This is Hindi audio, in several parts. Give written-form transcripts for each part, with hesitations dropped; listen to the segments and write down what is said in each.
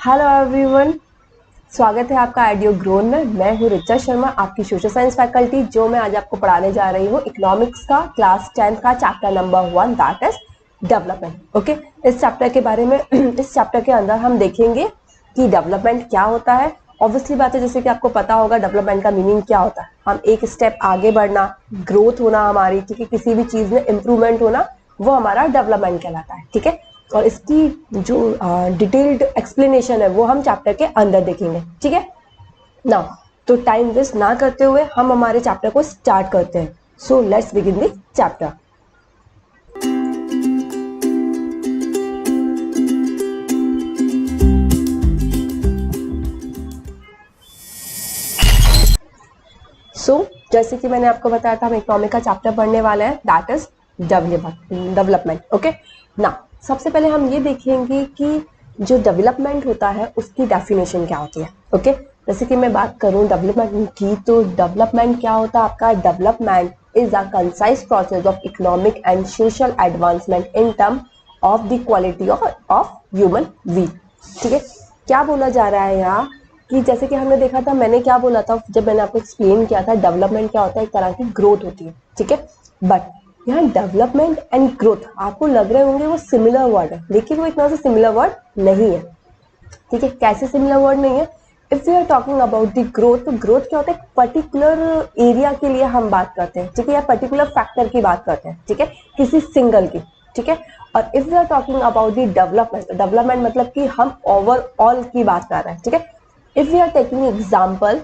हेलो एवरीवन, स्वागत है आपका आइडियो ग्रोन में। मैं हूँ रिचा शर्मा, आपकी सोशल साइंस फैकल्टी। जो मैं आज आपको पढ़ाने जा रही हूँ इकोनॉमिक्स का क्लास 10 का chapter number 1, that is development. Okay, इस चैप्टर के बारे में इस चैप्टर के अंदर हम देखेंगे कि डेवलपमेंट क्या होता है। ऑब्वियसली बात है, जैसे कि आपको पता होगा डेवलपमेंट का मीनिंग क्या होता है। हम एक स्टेप आगे बढ़ना, ग्रोथ होना हमारी, ठीक है, किसी भी चीज में इम्प्रूवमेंट होना, वो हमारा डेवलपमेंट कहलाता है। ठीक है, और इसकी जो डिटेल्ड एक्सप्लेनेशन है वो हम चैप्टर के अंदर देखेंगे। ठीक है ना, तो टाइम वेस्ट ना करते हुए हम हमारे चैप्टर को स्टार्ट करते हैं। So let's begin the chapter. जैसे कि मैंने आपको बताया था, हम इकोनॉमिक का चैप्टर पढ़ने वाले हैं, दैट इज डेवलपमेंट। ओके ना, सबसे पहले हम ये देखेंगे कि जो डेवलपमेंट होता है उसकी डेफिनेशन क्या होती है। ओके, जैसे कि मैं बात करूं डेवलपमेंट की, तो डेवलपमेंट क्या होता है आपका? Development is a concise process of economic and social advancement in term of the quality of human being. ठीक है, क्या बोला जा रहा है यहाँ कि जैसे कि हमने देखा था, मैंने क्या बोला था जब मैंने आपको एक्सप्लेन किया था, डेवलपमेंट क्या होता है, एक तरह की ग्रोथ होती है। ठीक है, बट यहाँ डेवलपमेंट एंड ग्रोथ आपको लग रहे होंगे वो सिमिलर वर्ड है, लेकिन वो इतना से सिमिलर वर्ड नहीं है। ठीक है, कैसे सिमिलर वर्ड नहीं है? If you are talking about the growth, तो ग्रोथ क्या होता है? पर्टिकुलर एरिया के लिए हम बात करते हैं, ठीक है, या पर्टिकुलर फैक्टर की बात करते हैं, ठीक है, किसी सिंगल की। ठीक है, और if you are talking about the development, development मतलब कि हम ओवरऑल की बात कर रहे हैं। ठीक है, if you are taking example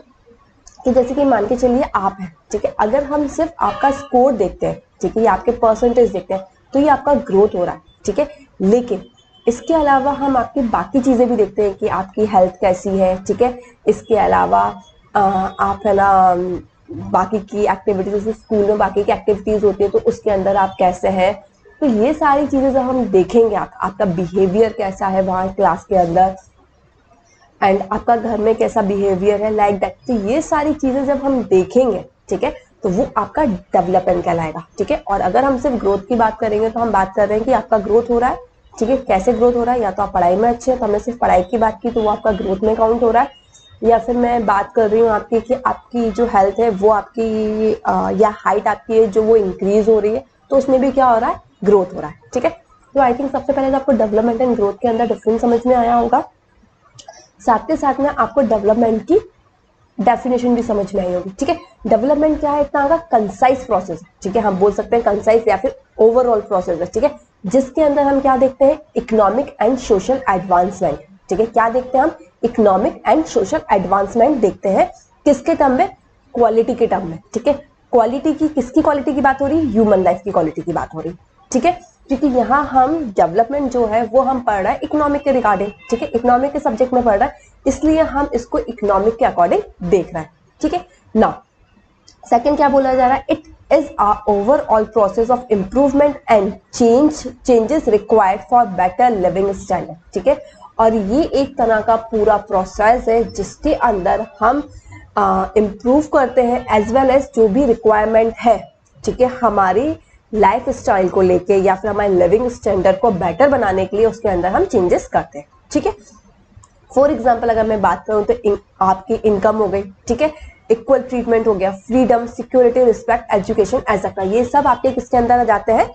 कि जैसे कि मान के चलिए आप हैं, ठीक है, अगर हम सिर्फ आपका स्कोर देखते हैं, ठीक है, या आपके परसेंटेज देखते हैं, तो ये आपका ग्रोथ हो रहा है। ठीक है, लेकिन इसके अलावा हम आपकी बाकी चीजें भी देखते हैं कि आपकी हेल्थ कैसी है। ठीक है, इसके अलावा आप है ना बाकी की एक्टिविटीज, जैसे स्कूल में बाकी की एक्टिविटीज होती है तो उसके अंदर आप कैसे हैं। तो ये सारी चीजें जब हम देखेंगे, आपका बिहेवियर कैसा है वहाँ क्लास के अंदर, एंड आपका घर में कैसा बिहेवियर है, लाइक दैट। तो ये सारी चीजें जब हम देखेंगे, ठीक है, तो वो आपका डेवलपमेंट कहलाएगा। ठीक है, और अगर हम सिर्फ ग्रोथ की बात करेंगे तो हम बात कर रहे हैं कि आपका ग्रोथ हो रहा है। ठीक है, कैसे ग्रोथ हो रहा है? या तो आप पढ़ाई में अच्छे हैं तो हमने सिर्फ पढ़ाई की बात की तो वो आपका ग्रोथ में काउंट हो रहा है, या फिर मैं बात कर रही हूँ आपकी कि आपकी जो हेल्थ है वो आपकी या हाइट आपकी है जो वो इंक्रीज हो रही है, तो उसमें भी क्या हो रहा है? ग्रोथ हो रहा है। ठीक है, तो आई थिंक सबसे पहले तो आपको डेवलपमेंट एंड ग्रोथ के अंदर डिफरेंस समझ में आया होगा। साथ के साथ में आपको डेवलपमेंट की डेफिनेशन भी समझ में आई होगी। ठीक है, डेवलपमेंट क्या है? इतना का कंसाइज प्रोसेस है। ठीक है, हम बोल सकते हैं कंसाइज या फिर ओवरऑल प्रोसेस है। ठीक है, जिसके अंदर हम क्या देखते हैं? Economic and social advancement. ठीक है, क्या देखते हैं हम? इकोनॉमिक एंड सोशल एडवांसमेंट देखते हैं। किसके टर्म में? क्वालिटी के टर्म में। ठीक है, क्वालिटी की, किसकी क्वालिटी की बात हो रही है? ह्यूमन लाइफ की क्वालिटी की बात हो रही है। ठीक है, क्योंकि यहाँ हम डेवलपमेंट जो है वो हम पढ़ रहे हैं इकोनॉमिक के रिगार्डिंग। ठीक है, इकोनॉमिक के सब्जेक्ट में पढ़ रहा है, इसलिए हम इसको इकोनॉमिक के अकॉर्डिंग देख रहे हैं। ठीक है ना, सेकंड क्या बोला जा रहा है? It is a overall process of improvement and changes required for better living standard. ठीक है, और ये एक तरह का पूरा प्रोसेस है जिसके अंदर हम इम्प्रूव करते हैं एज वेल एज जो भी रिक्वायरमेंट है। ठीक है, हमारी लाइफ स्टाइल को लेके या फिर हमारे लिविंग स्टैंडर्ड को बेटर बनाने के लिए उसके अंदर हम चेंजेस करते हैं। ठीक है, फॉर एग्जाम्पल अगर मैं बात करूं तो आपकी इनकम हो गई, ठीक है, इक्वल ट्रीटमेंट हो गया, freedom, security, respect, education, etcetera, ये सब आपके किसके अंदर आ जाते हैं?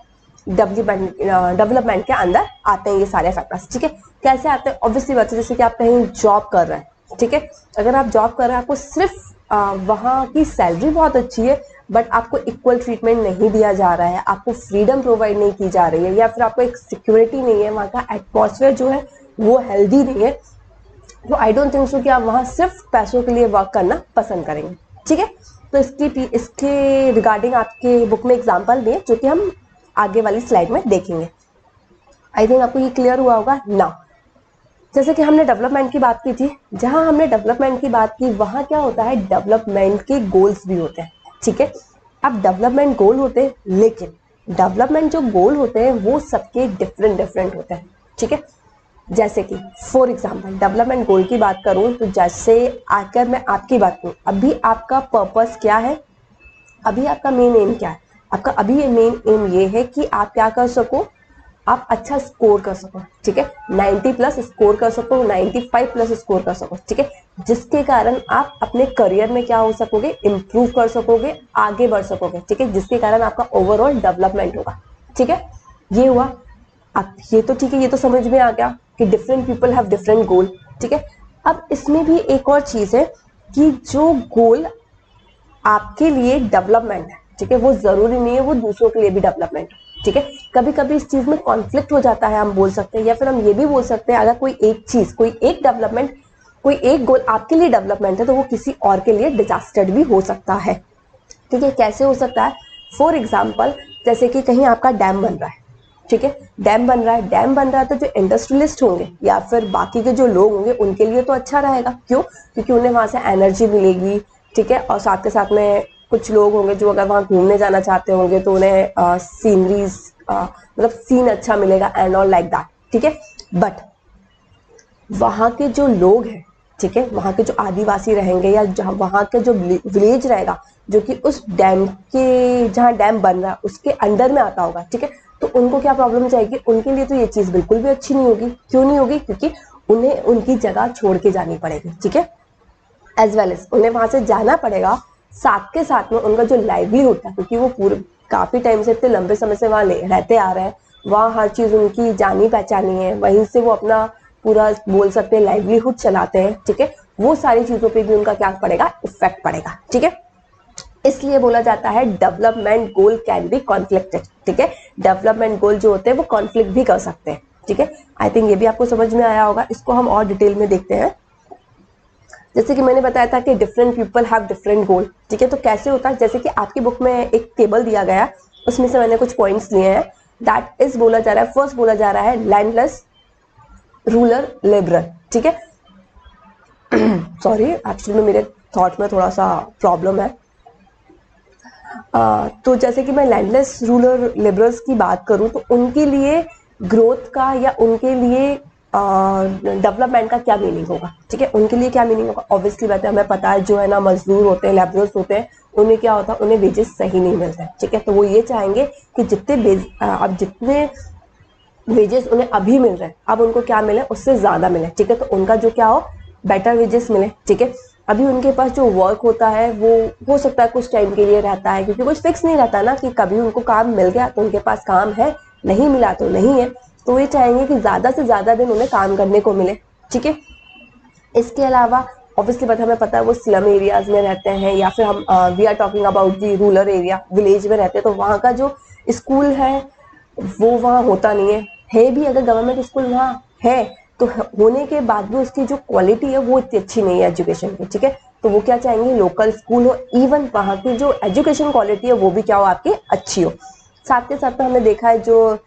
डेवलपमेंट के अंदर आते हैं ये सारे फैक्टर्स। ठीक है, कैसे आते हैं? ऑब्वियसली बात है, जैसे कि आप कहीं जॉब कर रहे हैं, ठीक है, अगर आप जॉब कर रहे हैं, आपको सिर्फ वहाँ की सैलरी बहुत अच्छी है बट आपको इक्वल ट्रीटमेंट नहीं दिया जा रहा है, आपको फ्रीडम प्रोवाइड नहीं की जा रही है, या फिर आपको एक सिक्योरिटी नहीं है, वहाँ का एटमॉस्फेयर जो है वो हेल्दी नहीं है, तो आई डोंट थिंक सो कि आप वहां सिर्फ पैसों के लिए वर्क करना पसंद करेंगे। ठीक है, तो इसके रिगार्डिंग आपके बुक में एग्जांपल भी है जो कि हम आगे वाली स्लाइड में देखेंगे। आई थिंक आपको ये क्लियर हुआ होगा ना। जैसे कि हमने डेवलपमेंट की बात की थी, जहां हमने डेवलपमेंट की बात की वहां क्या होता है? डेवलपमेंट के गोल्स भी होते हैं। ठीक है, अब डेवलपमेंट गोल होते हैं, लेकिन डेवलपमेंट जो गोल होते हैं वो सबके डिफरेंट डिफरेंट होते हैं। ठीक है, जैसे कि फॉर एग्जाम्पल डेवलपमेंट गोल की बात करूं तो जैसे आकर मैं आपकी बात करूं, अभी आपका पर्पस क्या है? अभी आपका मेन एम क्या है? आपका अभी मेन एम ये है कि आप क्या कर सको? आप अच्छा स्कोर कर सको, ठीक है, 90 प्लस स्कोर कर सको, 95 प्लस स्कोर कर सको, ठीक है, जिसके कारण आप अपने करियर में क्या हो सकोगे, इंप्रूव कर सकोगे, आगे बढ़ सकोगे, ठीक है, जिसके कारण आपका ओवरऑल डेवलपमेंट होगा, ठीक है। ये हुआ। अब ये तो ठीक है, ये तो समझ में आ गया कि डिफरेंट पीपल हैव डिफरेंट गोल, ठीक है। अब इसमें भी एक और चीज है कि जो गोल आपके लिए डेवलपमेंट है, ठीक है, वो जरूरी नहीं है वो दूसरों के लिए भी डेवलपमेंट, ठीक है। कभी कभी इस चीज में कॉन्फ्लिक्ट हो जाता है, हम बोल सकते हैं, या फिर हम ये भी बोल सकते हैं, अगर कोई एक चीज, कोई एक डेवलपमेंट, कोई एक गोल आपके लिए डेवलपमेंट है तो वो किसी और के लिए डिजास्टर भी हो सकता है, ठीक है। कैसे हो सकता है? फॉर एग्जाम्पल, जैसे कि कहीं आपका डैम बन रहा है, ठीक है, डैम बन रहा है, डैम बन रहा है, तो जो इंडस्ट्रियलिस्ट होंगे या फिर बाकी के जो लोग होंगे उनके लिए तो अच्छा रहेगा, क्यों? क्योंकि उन्हें वहां से एनर्जी मिलेगी, ठीक है, और साथ के साथ में कुछ लोग होंगे जो अगर वहां घूमने जाना चाहते होंगे तो उन्हें सीनरीज, मतलब सीन अच्छा मिलेगा एंड ऑल लाइक दैट, ठीक है। बट वहां के जो लोग हैं, ठीक है, वहां के जो आदिवासी रहेंगे या जहाँ वहां के जो विलेज रहेगा जो कि उस डैम के, जहाँ डैम बन रहा है उसके अंडर में आता होगा, ठीक है, तो उनको क्या प्रॉब्लम जाएगी? उनके लिए तो ये चीज बिल्कुल भी अच्छी नहीं होगी। क्यों नहीं होगी? क्योंकि उन्हें उनकी जगह छोड़ के जानी पड़ेगी, ठीक है, एज वेल एज उन्हें वहां से जाना पड़ेगा, साथ के साथ में उनका जो लाइवलीहुड था, क्योंकि वो पूरे काफी टाइम से, इतने लंबे समय से वहां रहते आ रहे हैं, वहां हर चीज उनकी जानी पहचानी है, वहीं से वो अपना पूरा बोल सकते हैं लाइवलीहुड चलाते हैं, ठीक है, वो सारी चीजों पे भी उनका क्या पड़ेगा? इफेक्ट पड़ेगा, ठीक है। इसलिए बोला जाता है development goal can be conflicted, ठीक है, डेवलपमेंट गोल जो होते हैं वो कॉन्फ्लिक्ट भी कर सकते हैं, ठीक है। आई थिंक ये भी आपको समझ में आया होगा। इसको हम और डिटेल में देखते हैं। जैसे कि मैंने बताया था कि डिफरेंट पीपल हैव डिफरेंट गोल, ठीक है, तो कैसे होता है? जैसे कि आपकी बुक में एक टेबल दिया गया है, उसमें से मैंने कुछ पॉइंट्स लिए हैं। दैट इज बोला जा रहा है, फर्स्ट बोला जा रहा है लैंडलेस रूरल लेबरर, ठीक है। सॉरी, एक्चुअली में मेरे थॉट में थोड़ा सा प्रॉब्लम है। तो जैसे कि मैं लैंडलेस रूरल लेबरर्स की बात करूं तो उनके लिए ग्रोथ का या उनके लिए डेवलपमेंट का क्या मीनिंग होगा, ठीक है, उनके लिए क्या मीनिंग होगा? ऑब्वियसली बात है, हमें पता है जो है ना मजदूर होते हैं, लेबरर्स होते हैं, उन्हें क्या होता है? उन्हें वेजेस सही नहीं मिलते हैं, ठीक है, तो वो ये चाहेंगे कि अब जितने वेजेस उन्हें अभी मिल रहे हैं अब उनको क्या मिले? उससे ज्यादा मिले, ठीक है, तो उनका जो क्या हो? बेटर वेजेस मिले, ठीक है। अभी उनके पास जो वर्क होता है वो हो सकता है कुछ टाइम के लिए रहता है, क्योंकि कुछ फिक्स नहीं रहता ना, कि कभी उनको काम मिल गया तो उनके पास काम है, नहीं मिला तो नहीं है, तो ये चाहेंगे कि ज्यादा से ज्यादा दिन उन्हें काम करने को मिले, ठीक है। इसके अलावा ऑब्वियसली बात, हमें पता है वो स्लम एरियाज में रहते हैं, या फिर हम we are talking about the rural area, village में रहते हैं, तो वहाँ का जो स्कूल है वो वहाँ होता नहीं है भी अगर गवर्नमेंट स्कूल वहाँ है तो होने के बाद भी उसकी जो क्वालिटी है वो इतनी अच्छी नहीं है एजुकेशन की, ठीक है, तो वो क्या चाहेंगे? लोकल स्कूल हो, इवन वहाँ की जो एजुकेशन क्वालिटी है वो भी क्या हो? आपकी अच्छी हो। साथ के साथ में हमने देखा है जो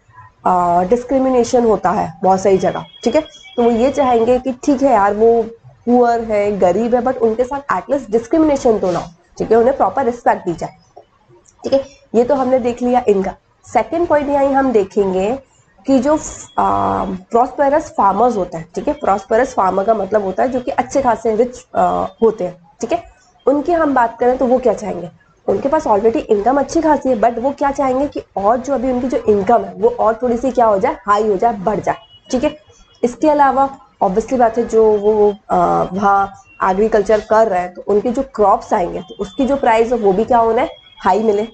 डिस्क्रिमिनेशन होता है बहुत सारी जगह, ठीक है, तो वो ये चाहेंगे कि ठीक है यार, वो पुअर है, गरीब है, बट उनके साथ एटलीस्ट डिस्क्रिमिनेशन तो ना हो, ठीक है, उन्हें प्रॉपर रिस्पेक्ट दी जाए, ठीक है। ये तो हमने देख लिया इनका। सेकेंड पॉइंट यहाँ हम देखेंगे कि जो प्रॉस्पेरस फार्मर्स होते हैं, ठीक है, प्रॉस्पेरस फार्मर का मतलब होता है जो कि अच्छे खासे रिच होते हैं, ठीक है, उनकी हम बात करें तो वो क्या चाहेंगे? उनके पास ऑलरेडी इनकम अच्छी खासी है, बट वो क्या चाहेंगे कि और जो अभी उनकी जो इनकम है वो और थोड़ी सी क्या हो जाए? हाई हो जाए, बढ़ जाए, ठीक है। इसके अलावा ऑब्वियसली बात है, जो वो वहाँ एग्रीकल्चर कर रहे हैं तो उनके जो क्रॉप्स आएंगे तो उसकी जो प्राइस है वो भी क्या होना है? हाई मिले।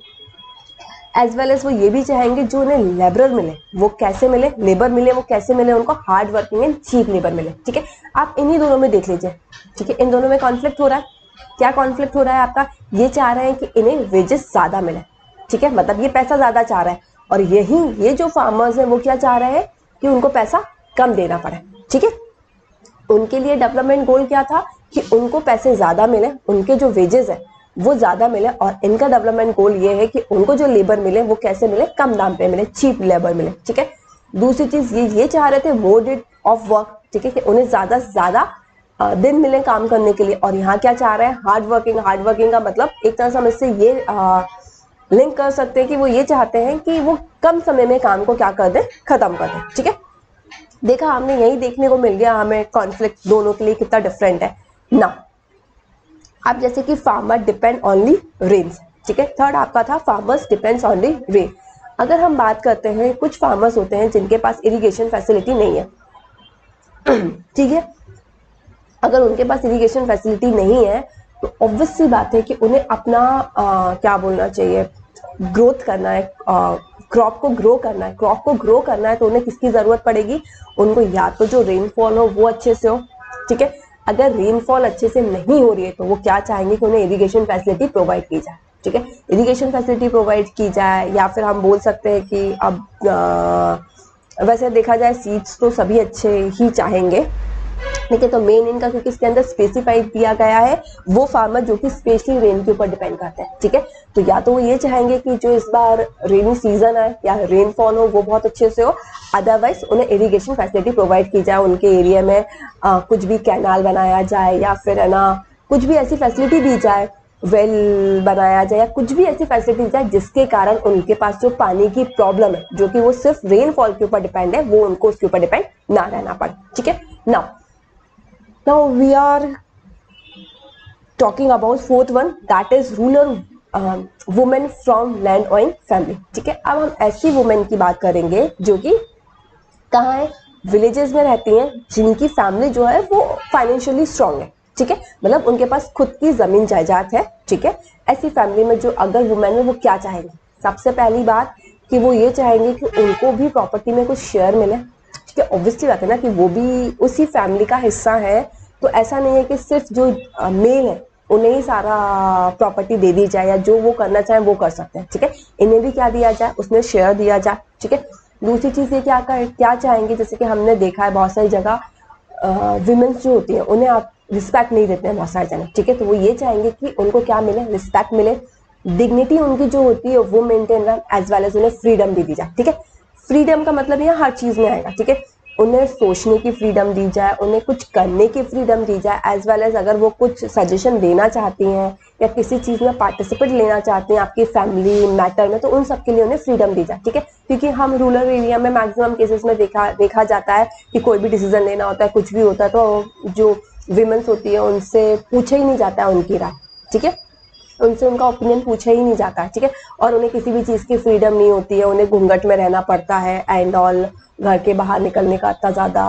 एज वेल एज वो ये भी चाहेंगे जो उन्हें लेबरर मिले वो कैसे मिले? लेबर मिले वो कैसे मिले? उनको hard working and cheap labour मिले, ठीक है। आप इन्हीं दोनों में देख लीजिए, ठीक है, इन दोनों में कॉन्फ्लिक्ट हो रहा है। क्या कॉन्फ्लिक्ट हो रहा है आपका? ये चाह रहे हैं कि इन्हें वेजेस ज्यादा मिले, ठीक है, मतलब ये पैसा ज्यादा चाह रहा है, और यही ये जो फार्मर्स है वो क्या चाह रहे हैं कि उनको पैसा कम देना पड़े, ठीक है। उनके लिए डेवलपमेंट गोल क्या था? कि उनको पैसे ज्यादा मिले, उनके जो वेजेस है वो ज्यादा मिले, और इनका डेवलपमेंट गोल ये है कि उनको जो लेबर मिले वो कैसे मिले? कम दाम पे मिले, चीप लेबर मिले, ठीक है। दूसरी चीज ये चाह रहे थे मोर डेट ऑफ वर्क, ठीक है, कि उन्हें ज्यादा से ज्यादा दिन मिले काम करने के लिए, और यहाँ क्या चाह रहे हैं? Hard working. हार्ड वर्किंग का मतलब एक तरह से हम इससे ये लिंक कर सकते हैं कि वो ये चाहते हैं कि वो कम समय में काम को क्या कर दें? खत्म कर दें, ठीक है। देखा हमने, यही देखने को मिल गया हमें कॉन्फ्लिक्ट दोनों के लिए कितना डिफरेंट है ना। अब जैसे कि फार्मर डिपेंड ऑनली रेन्स, ठीक है, थर्ड आपका था फार्मर्स डिपेंड्स ऑनली रेन। अगर हम बात करते हैं, कुछ फार्मर्स होते हैं जिनके पास इरिगेशन फैसिलिटी नहीं है, ठीक है, अगर उनके पास इरिगेशन फैसिलिटी नहीं है तो ऑब्वियस सी बात है कि उन्हें अपना क्या बोलना चाहिए, ग्रोथ करना है, क्रॉप को ग्रो करना है। क्रॉप को ग्रो करना है तो उन्हें किसकी जरूरत पड़ेगी, उनको या तो जो रेनफॉल हो वो अच्छे से हो, ठीक है। अगर रेनफॉल अच्छे से नहीं हो रही है तो वो क्या चाहेंगे कि उन्हें इरिगेशन फैसिलिटी प्रोवाइड की जाए, ठीक है। इरिगेशन फैसिलिटी प्रोवाइड की जाए, या फिर हम बोल सकते हैं कि अब वैसे देखा जाए सीड्स तो सभी अच्छे ही चाहेंगे, ठीक है। तो मेन इनका क्योंकि इसके अंदर स्पेसिफाइड किया गया है वो फार्मर जो कि स्पेशली रेन के ऊपर डिपेंड करते हैं, ठीक है। तो या तो वो ये चाहेंगे कि जो इस बार रेनी सीजन है या रेनफॉल हो वो बहुत अच्छे से हो, अदरवाइज उन्हें इरिगेशन फैसिलिटी प्रोवाइड की जाए, उनके एरिया में कुछ भी कैनाल बनाया जाए या फिर है ना कुछ भी ऐसी फैसिलिटी दी जाए, वेल बनाया जाए या कुछ भी ऐसी फैसिलिटी दी जाए जिसके कारण उनके पास जो पानी की प्रॉब्लम है जो कि वो सिर्फ रेनफॉल के ऊपर डिपेंड है, वो उनको उसके ऊपर डिपेंड ना रहना पड़े, ठीक है। Now we are talking about fourth one, that is rural women from land owning family, ठीक है। अब हम ऐसी वुमेन की बात करेंगे जो कि कहाँ है, विलेजेस में रहती हैं, जिनकी फैमिली जो है वो फाइनेंशियली स्ट्रांग है, ठीक है, मतलब उनके पास खुद की जमीन जायदाद है, ठीक है। ऐसी फैमिली में जो अगर वुमेन है वो क्या चाहेंगी, सबसे पहली बात कि वो ये चाहेंगे कि उनको भी प्रॉपर्टी में कुछ शेयर मिले, ठीक है। ऑब्वियसली बात है ना कि वो भी उसी फैमिली का हिस्सा है, तो ऐसा नहीं है कि सिर्फ जो मेल है उन्हें ही सारा प्रॉपर्टी दे दी जाए, या जो वो करना चाहे वो कर सकते हैं, ठीक है। इन्हें भी क्या दिया जाए, उसमें शेयर दिया जाए, ठीक है। दूसरी चीज ये क्या चाहेंगे, जैसे कि हमने देखा है बहुत सारी जगह विमेन्स जो होती हैं उन्हें आप रिस्पेक्ट नहीं देते हैं बहुत सारे जगह, ठीक है। तो वो ये चाहेंगे कि उनको क्या मिले, रिस्पेक्ट मिले, डिग्निटी उनकी जो होती है वो मेंटेन रहे, एज वेल एज उन्हें फ्रीडम भी दी जाए, ठीक है। फ्रीडम का मतलब यहाँ हर चीज में आएगा, ठीक है। उन्हें सोचने की फ्रीडम दी जाए, उन्हें कुछ करने की फ्रीडम दी जाए, एज वेल एज अगर वो कुछ सजेशन देना चाहती हैं या किसी चीज़ में पार्टिसिपेट लेना चाहते हैं आपकी फैमिली मैटर में, तो उन सब के लिए उन्हें फ्रीडम दी जाए, ठीक है। क्योंकि हम रूरल एरिया में मैक्सिमम केसेस में देखा जाता है कि कोई भी डिसीजन लेना होता है, कुछ भी होता है, तो जो विमेन्स होती है उनसे पूछा ही नहीं जाता है उनकी राय, ठीक है, उनसे उनका ओपिनियन पूछा ही नहीं जाता है, ठीक है। और उन्हें किसी भी चीज़ की फ्रीडम नहीं होती है, उन्हें घूंघट में रहना पड़ता है एंड ऑल, घर के बाहर निकलने का इतना ज़्यादा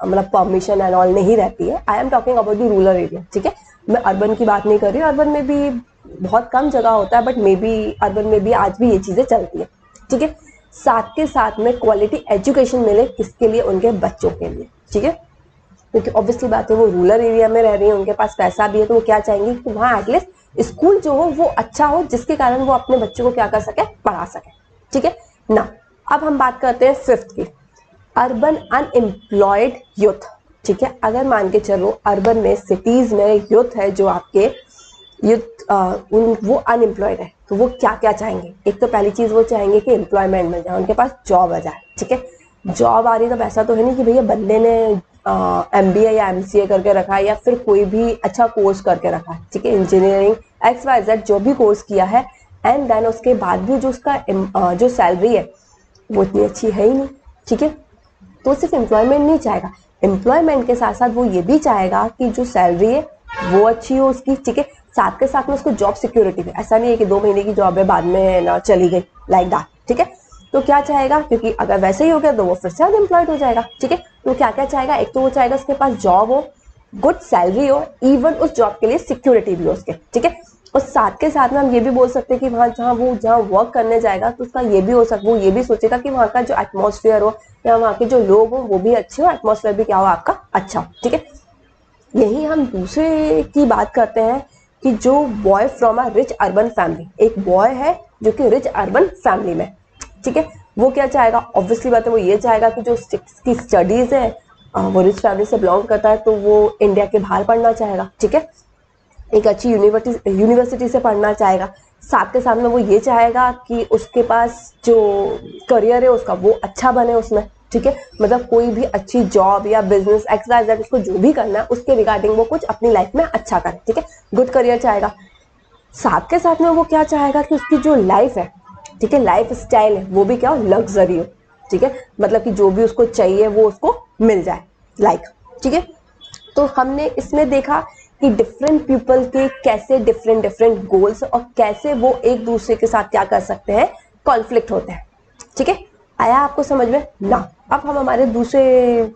मतलब परमिशन एंड ऑल नहीं रहती है। I am talking about the rural area, ठीक है। मैं अर्बन की बात नहीं कर रही हूँ, अर्बन में भी बहुत कम जगह होता है, बट मे बी अर्बन में भी आज भी ये चीज़ें चलती है, ठीक है। साथ के साथ में क्वालिटी एजुकेशन मिले, किसके लिए, उनके बच्चों के लिए, ठीक है। क्योंकि ऑब्वियसली बात है वो रूरल एरिया में रह रही है, उनके पास पैसा भी है, तो वो क्या चाहेंगे कि वहाँ एटलीस्ट स्कूल जो हो वो अच्छा हो, जिसके कारण वो अपने बच्चों को क्या कर सके, पढ़ा सके, ठीक है ना। अब हम बात करते हैं फिफ्थ की, अर्बन अनएम्प्लॉयड यूथ, ठीक है। अगर मान के चलो अर्बन में, सिटीज में यूथ है जो आपके यूथ वो अनएम्प्लॉयड है, तो वो क्या क्या चाहेंगे, एक तो पहली चीज वो चाहेंगे कि एम्प्लॉयमेंट मिल जाए, उनके पास जॉब आ जाए, ठीक है। जॉब आ रही है तो ऐसा तो है नहीं कि भैया बंदे ने MBA या MCA करके रखा है या फिर कोई भी अच्छा कोर्स करके रखा है, ठीक है, इंजीनियरिंग XYZ जो भी कोर्स किया है, एंड देन उसके बाद भी जो उसका जो सैलरी है वो इतनी अच्छी है ही नहीं, ठीक है। तो सिर्फ एम्प्लॉयमेंट नहीं चाहेगा, एम्प्लॉयमेंट के साथ साथ वो ये भी चाहेगा कि जो सैलरी है वो अच्छी हो उसकी, ठीक है। साथ के साथ में उसको जॉब सिक्योरिटी है, ऐसा नहीं है कि 2 महीने की जॉब है बाद में ना चली गई, लाइक दैट, ठीक है। तो क्या चाहेगा, क्योंकि अगर वैसे ही हो गया तो वो फिर से अनएम्प्लॉयड हो जाएगा, ठीक है। तो क्या क्या चाहेगा, एक तो वो चाहेगा उसके पास जॉब हो, गुड सैलरी हो, इवन उस जॉब के लिए सिक्योरिटी भी हो उसके, ठीक है। और साथ के साथ में हम ये भी बोल सकते हैं कि वहाँ जहाँ वर्क करने जाएगा तो उसका ये भी हो सकता, वो ये भी सोचेगा कि वहाँ का जो एटमॉस्फेयर हो या वहाँ के जो लोग हो वो भी अच्छे हो, एटमॉस्फेयर भी क्या हो आपका अच्छा हो, ठीक है। यही हम दूसरे की बात करते हैं कि जो boy from a rich urban family, एक बॉय है जो कि रिच अर्बन फैमिली में, ठीक है, वो क्या चाहेगा, ऑब्वियसली बात है वो ये चाहेगा कि जो की स्टडीज है वो रिच फैमिली से बिलोंग करता है तो वो इंडिया के बाहर पढ़ना चाहेगा, ठीक है, एक अच्छी यूनिवर्सिटी से पढ़ना चाहेगा। साथ के साथ में वो ये चाहेगा कि उसके पास जो करियर है उसका वो अच्छा बने उसमें, ठीक है, मतलब कोई भी अच्छी जॉब या बिजनेस XYZ उसको जो भी करना है उसके रिगार्डिंग वो कुछ अपनी लाइफ में अच्छा करे, ठीक है, गुड करियर चाहेगा। साथ के साथ में वो क्या चाहेगा कि उसकी जो लाइफ है, ठीक है, लाइफ स्टाइल है वो भी क्या हो, लग्जरी हो, ठीक है, मतलब कि जो भी उसको चाहिए वो उसको मिल जाए, लाइक, ठीक है। तो हमने इसमें देखा कि डिफरेंट पीपल के कैसे डिफरेंट गोल्स और कैसे वो एक दूसरे के साथ क्या कर सकते हैं, कॉन्फ्लिक्ट होते हैं, ठीक है, आया आपको समझ में ना। अब हम हमारे दूसरे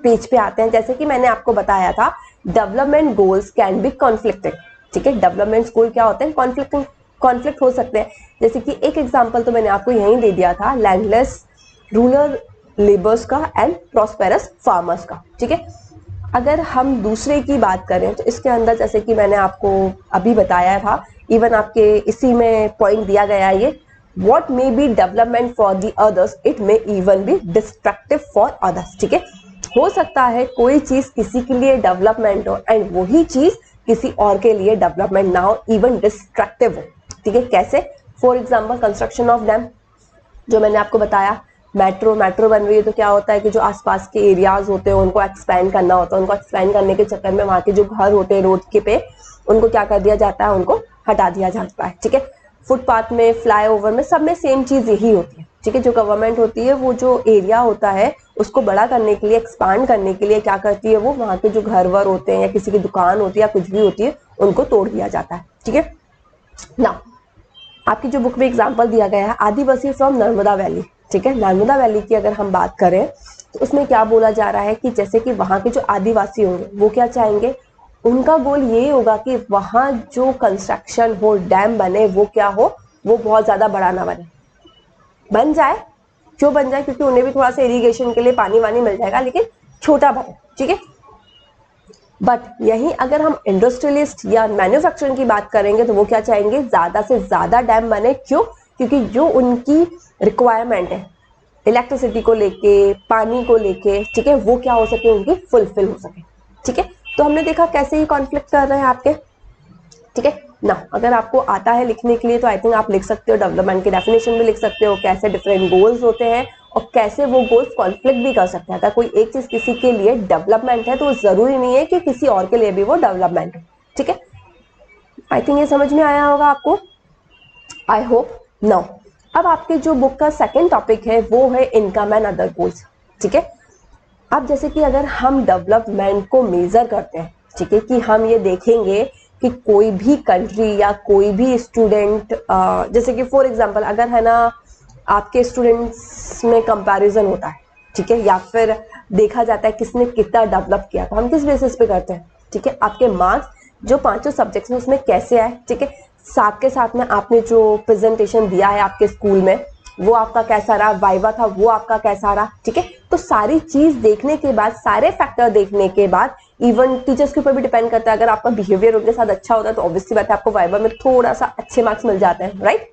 पेज पे आते हैं। जैसे कि मैंने आपको बताया था, development goals can be conflicting. ठीक है, डेवलपमेंट गोल क्या होते हैं, कॉन्फ्लिक्ट हो सकते हैं। जैसे कि एक एग्जांपल तो मैंने आपको यहीं दे दिया था, लैंडलेस रूरल लेबर्स का एंड प्रॉस्पेरस फार्मर्स का। ठीक है, अगर हम दूसरे की बात करें तो इसके अंदर जैसे कि मैंने आपको अभी बताया था, इवन आपके इसी में पॉइंट दिया गया है ये, what may be development for the others it may even be destructive for others। ठीक है, हो सकता है कोई चीज किसी के लिए डेवलपमेंट हो एंड वही चीज किसी और के लिए डेवलपमेंट ना हो, इवन डिस्ट्रक्टिव हो। ठीक है, कैसे, for example construction of dam, जो मैंने आपको बताया, मेट्रो बन रही है तो क्या होता है कि जो आसपास के एरियाज होते हैं उनको एक्सपैंड करना होता है, उनको एक्सपैंड करने के चक्कर में वहां के जो घर होते हैं रोड के पे, उनको क्या कर दिया जाता है, उनको हटा दिया जाता है। ठीक है, फुटपाथ में, फ्लाईओवर में, सब में सेम चीज यही होती है। ठीक है, जो गवर्नमेंट होती है वो जो एरिया होता है उसको बड़ा करने के लिए, एक्सपांड करने के लिए क्या करती है, वो वहां के जो घर वर होते हैं या किसी की दुकान होती है या कुछ भी होती है उनको तोड़ दिया जाता है। ठीक है ना, आपकी जो बुक में एग्जाम्पल दिया गया है, आदिवासी फ्रॉम नर्मदा वैली। ठीक है, नर्मदा वैली की अगर हम बात करें तो उसमें क्या बोला जा रहा है कि जैसे कि वहां के जो आदिवासी होंगे वो क्या चाहेंगे, उनका गोल ये होगा कि वहां जो कंस्ट्रक्शन हो, डैम बने, वो क्या हो, वो बहुत ज्यादा बड़ा ना बने, बन जाए, क्यों बन जाए, क्योंकि उन्हें भी थोड़ा सा इरिगेशन के लिए पानी वानी मिल जाएगा, लेकिन छोटा बने। ठीक है, बट यहीं अगर हम इंडस्ट्रियलिस्ट या मैन्युफैक्चरिंग की बात करेंगे तो वो क्या चाहेंगे, ज्यादा से ज्यादा डैम बने। क्यों, क्योंकि जो उनकी रिक्वायरमेंट है इलेक्ट्रिसिटी को लेके, पानी को लेके, ठीक है, वो क्या हो सके, उनकी फुलफिल हो सके। ठीक है, तो हमने देखा कैसे ये कॉन्फ्लिक्ट कर रहे हैं आपके। ठीक है ना, अगर आपको आता है लिखने के लिए तो आई थिंक आप लिख सकते हो, डेवलपमेंट की डेफिनेशन भी लिख सकते हो, कैसे डिफरेंट गोल्स होते हैं और कैसे वो गोल्स कॉन्फ्लिक्ट भी कर सकते हैं। अगर कोई एक चीज किसी के लिए डेवलपमेंट है तो जरूरी नहीं है कि किसी और के लिए भी वो डेवलपमेंट हो। ठीक है, आई थिंक ये समझ में आया होगा आपको, आई होप नाउ। अब आपके जो बुक का सेकेंड टॉपिक है वो है इनकम एंड अदर गोल्स। ठीक है, अब जैसे कि अगर हम डेवलपमेंट को मेजर करते हैं, ठीक है, कि हम ये देखेंगे कि कोई भी कंट्री या कोई भी स्टूडेंट, जैसे कि फॉर एग्जांपल अगर है ना आपके स्टूडेंट्स में कंपैरिजन होता है, ठीक है, या फिर देखा जाता है किसने कितना डेवलप किया, तो हम किस बेसिस पे करते हैं, ठीक है, आपके मार्क्स जो पांचों सब्जेक्ट्स में उसमें कैसे आए, ठीक है, साथ के साथ में आपने जो प्रेजेंटेशन दिया है आपके स्कूल में वो आपका कैसा रहा, वाइवा था वो आपका कैसा रहा। ठीक है, तो सारी चीज देखने के बाद, सारे फैक्टर देखने के बाद, इवन टीचर्स के ऊपर भी डिपेंड करता है, अगर आपका बिहेवियर उनके साथ अच्छा होता है तो ऑब्वियसली बात है आपको वाइवा में थोड़ा सा अच्छे मार्क्स मिल जाते हैं, राइट।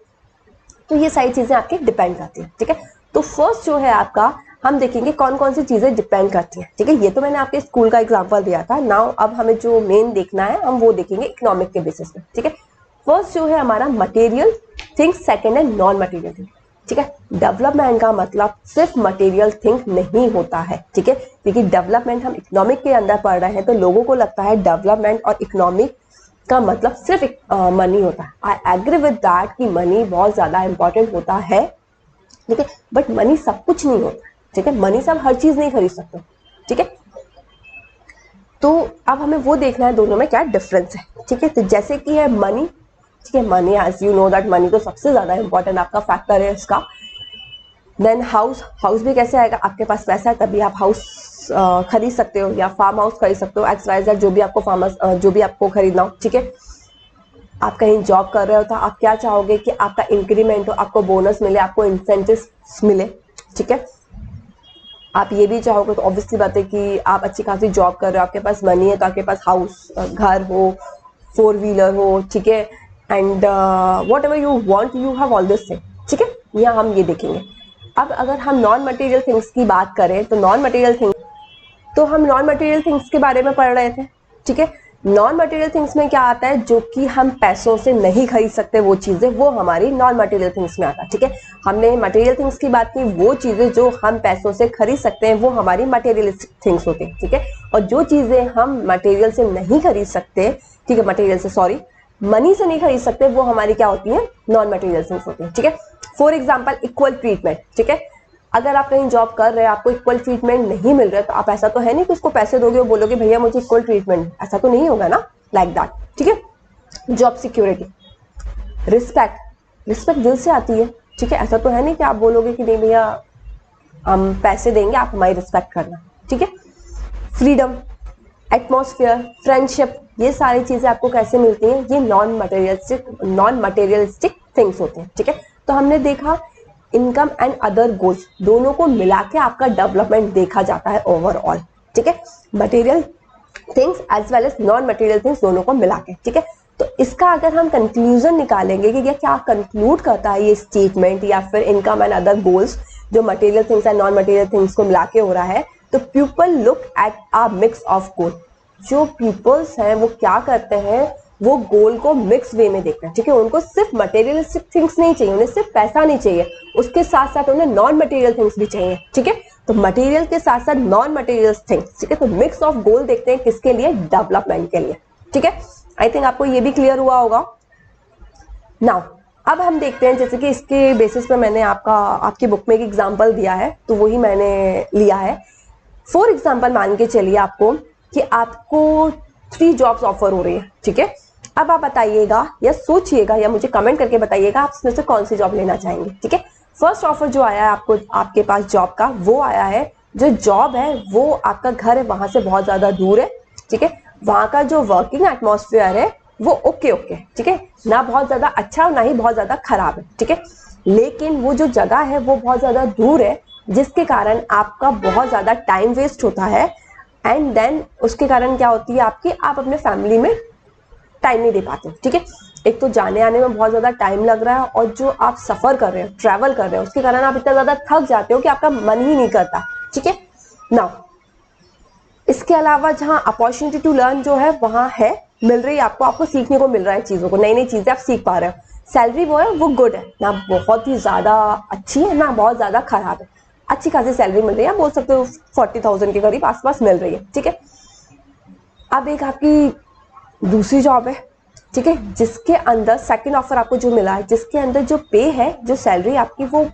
तो ये सारी चीजें आपकी डिपेंड करती है। ठीक है, तो फर्स्ट जो है आपका, हम देखेंगे कौन कौन सी चीजें डिपेंड करती हैं। ठीक है, ये तो मैंने आपके स्कूल का एग्जांपल दिया था। नाउ अब हमें जो मेन देखना है हम वो देखेंगे इकोनॉमिक के बेसिस पे। ठीक है, फर्स्ट जो है हमारा मटेरियल थिंग्स, सेकंड है नॉन मटेरियल थिंग। ठीक है, डेवलपमेंट का मतलब सिर्फ मटेरियल थिंग नहीं होता है। ठीक है, क्योंकि डेवलपमेंट हम इकोनॉमिक के अंदर पढ़ रहे हैं तो लोगों को लगता है डेवलपमेंट और इकोनॉमिक का मतलब सिर्फ मनी होता है। आई एग्री विद दैट कि मनी बहुत ज्यादा इंपॉर्टेंट होता है, ठीक है, बट मनी सब कुछ नहीं होता। ठीक है, मनी से आप हर चीज नहीं खरीद सकते। ठीक है, तो अब हमें वो देखना है दोनों में क्या डिफरेंस है। ठीक है, तो जैसे कि है मनी, ठीक है, money as you know that money तो सबसे ज्यादा इंपॉर्टेंट आपका फैक्टर है इसका। देन हाउस, हाउस भी कैसे आएगा, आपके पास पैसा है तभी आप हाउस खरीद सकते हो या फार्म हाउस खरीद सकते हो, एक्स वाई जेड जो भी आपको फार्मर्स जो भी आपको खरीदना हो। ठीक है, आप कहीं जॉब कर रहे हो तो आप क्या चाहोगे कि आपका इंक्रीमेंट हो, आपको बोनस मिले, आपको इंसेंटिव्स मिले। ठीक है, आप ये भी चाहोगे तो ऑब्वियसली बात है कि आप अच्छी खासी जॉब कर रहे हो, आपके पास मनी है तो आपके पास हाउस, घर हो, 4 व्हीलर हो, ठीक है, and what ever you want you have all this thing. ठीक है, यहाँ हम ये देखेंगे। अब अगर हम नॉन मटेरियल थिंग्स की बात करें तो नॉन मटेरियल थिंग्स, तो हम नॉन मटेरियल थिंग्स के बारे में पढ़ रहे थे। ठीक है, नॉन मटेरियल थिंग्स में क्या आता है, जो कि हम पैसों से नहीं खरीद सकते वो चीजें, वो हमारी नॉन मटेरियल थिंग्स में आता है। ठीक है, हमने मटेरियल थिंग्स की बात की, वो चीजें जो हम पैसों से खरीद सकते हैं वो हमारी मटेरियलिस्टिक थिंग्स होती है। ठीक है, और जो चीजें हम मटेरियल से नहीं खरीद सकते, ठीक है, मटेरियल से सॉरी मनी से नहीं खरीद सकते, वो हमारी क्या होती है, नॉन मटेरियल थिंग्स होती है। ठीक है, फॉर एग्जाम्पल इक्वल ट्रीटमेंट। ठीक है, अगर आप कहीं जॉब कर रहे हैं, आपको इक्वल ट्रीटमेंट नहीं मिल रहा है तो आप ऐसा तो है नहीं कि उसको पैसे दोगे और बोलोगे भैया मुझे इक्वल ट्रीटमेंट, ऐसा तो नहीं होगा ना, लाइक दैट। ठीक है, जॉब सिक्योरिटी, रिस्पेक्ट, रिस्पेक्ट दिल से आती है। ठीक है, ऐसा तो है नहीं कि आप बोलोगे कि नहीं भैया हम पैसे देंगे आप हमारी रिस्पेक्ट करना, ठीक है। फ्रीडम, एटमॉस्फेयर, फ्रेंडशिप, ये सारी चीजें आपको कैसे मिलती हैं, ये नॉन मटेरियलिस्टिक थिंग्स होते हैं, ठीक है। तो हमने देखा इनकम एंड अदर गोल्स दोनों को मिला के आपका डेवलपमेंट देखा जाता है ओवरऑल, ठीक है। Material things as well as non material things दोनों को मिला के, ठीक है। तो इसका अगर हम कंक्लूजन निकालेंगे कि क्या कंक्लूड करता है ये स्टेटमेंट या फिर इनकम एंड अदर गोल्स जो material things and non material things को मिला के हो रहा है, तो people look at a mix of goal. जो पीपल्स हैं वो क्या करते हैं, वो गोल को मिक्स वे में देखते हैं, ठीक है। उनको सिर्फ मटेरियलिस्टिक थिंग्स नहीं चाहिए, उन्हें सिर्फ पैसा नहीं चाहिए, उसके साथ साथ उन्हें नॉन मटेरियल थिंग्स भी चाहिए, ठीक है। तो मटेरियल के साथ साथ नॉन मटेरियल थिंग्स, ठीक है। तो मिक्स ऑफ गोल देखते हैं किसके लिए, डेवलपमेंट के लिए, ठीक है। आई थिंक आपको ये भी क्लियर हुआ होगा। नाउ अब हम देखते हैं, जैसे कि इसके बेसिस पे मैंने आपकी बुक में एक एग्जांपल दिया है, तो वही मैंने लिया है। फॉर एग्जांपल मान के चलिए आपको कि आपको 3 जॉब्स ऑफर हो रही है, ठीक है। अब आप बताइएगा या सोचिएगा या मुझे कमेंट करके बताइएगा आप इसमें से कौन सी जॉब लेना चाहेंगे, ठीक है। फर्स्ट ऑफर जो आया है आपको आपके पास जॉब का, वो आया है जो जॉब है वो आपका घर है वहां से बहुत ज्यादा दूर है, ठीक है। वहां का जो वर्किंग एटमॉस्फेयर है वो ओके, ठीक है, ना बहुत ज्यादा अच्छा ना ही बहुत ज्यादा खराब है, ठीक है। लेकिन वो जो जगह है वो बहुत ज्यादा दूर है, जिसके कारण आपका बहुत ज्यादा टाइम वेस्ट होता है। एंड देन उसके कारण क्या होती है आपकी, आप अपने फैमिली में टाइम नहीं दे पाते, ठीक है। एक तो जाने आने में बहुत ज्यादा टाइम लग रहा है, और जो आप सफर कर रहे हो, ट्रैवल कर रहे हो, उसके कारण आप इतना ज्यादा थक जाते हो कि आपका मन ही नहीं करता, ठीक है ना। इसके अलावा जहाँ अपॉर्चुनिटी टू लर्न जो है वहां है, मिल रही है आपको सीखने को मिल रहा है चीजों को, नई नई चीजें आप सीख पा रहे हो। सैलरी वो है वो गुड है, ना बहुत ही ज्यादा अच्छी है ना बहुत ज्यादा खराब है, अच्छी खासी सैलरी मिल रही है, आप बोल सकते हो 40,000 के करीब आसपास मिल रही है, ठीक है। अब एक आपकी दूसरी जॉब है, ठीक है, जिसके अंदर सेकंड ऑफर आपको जो मिला है, जिसके अंदर जो पे है, जो सैलरी आपकी वो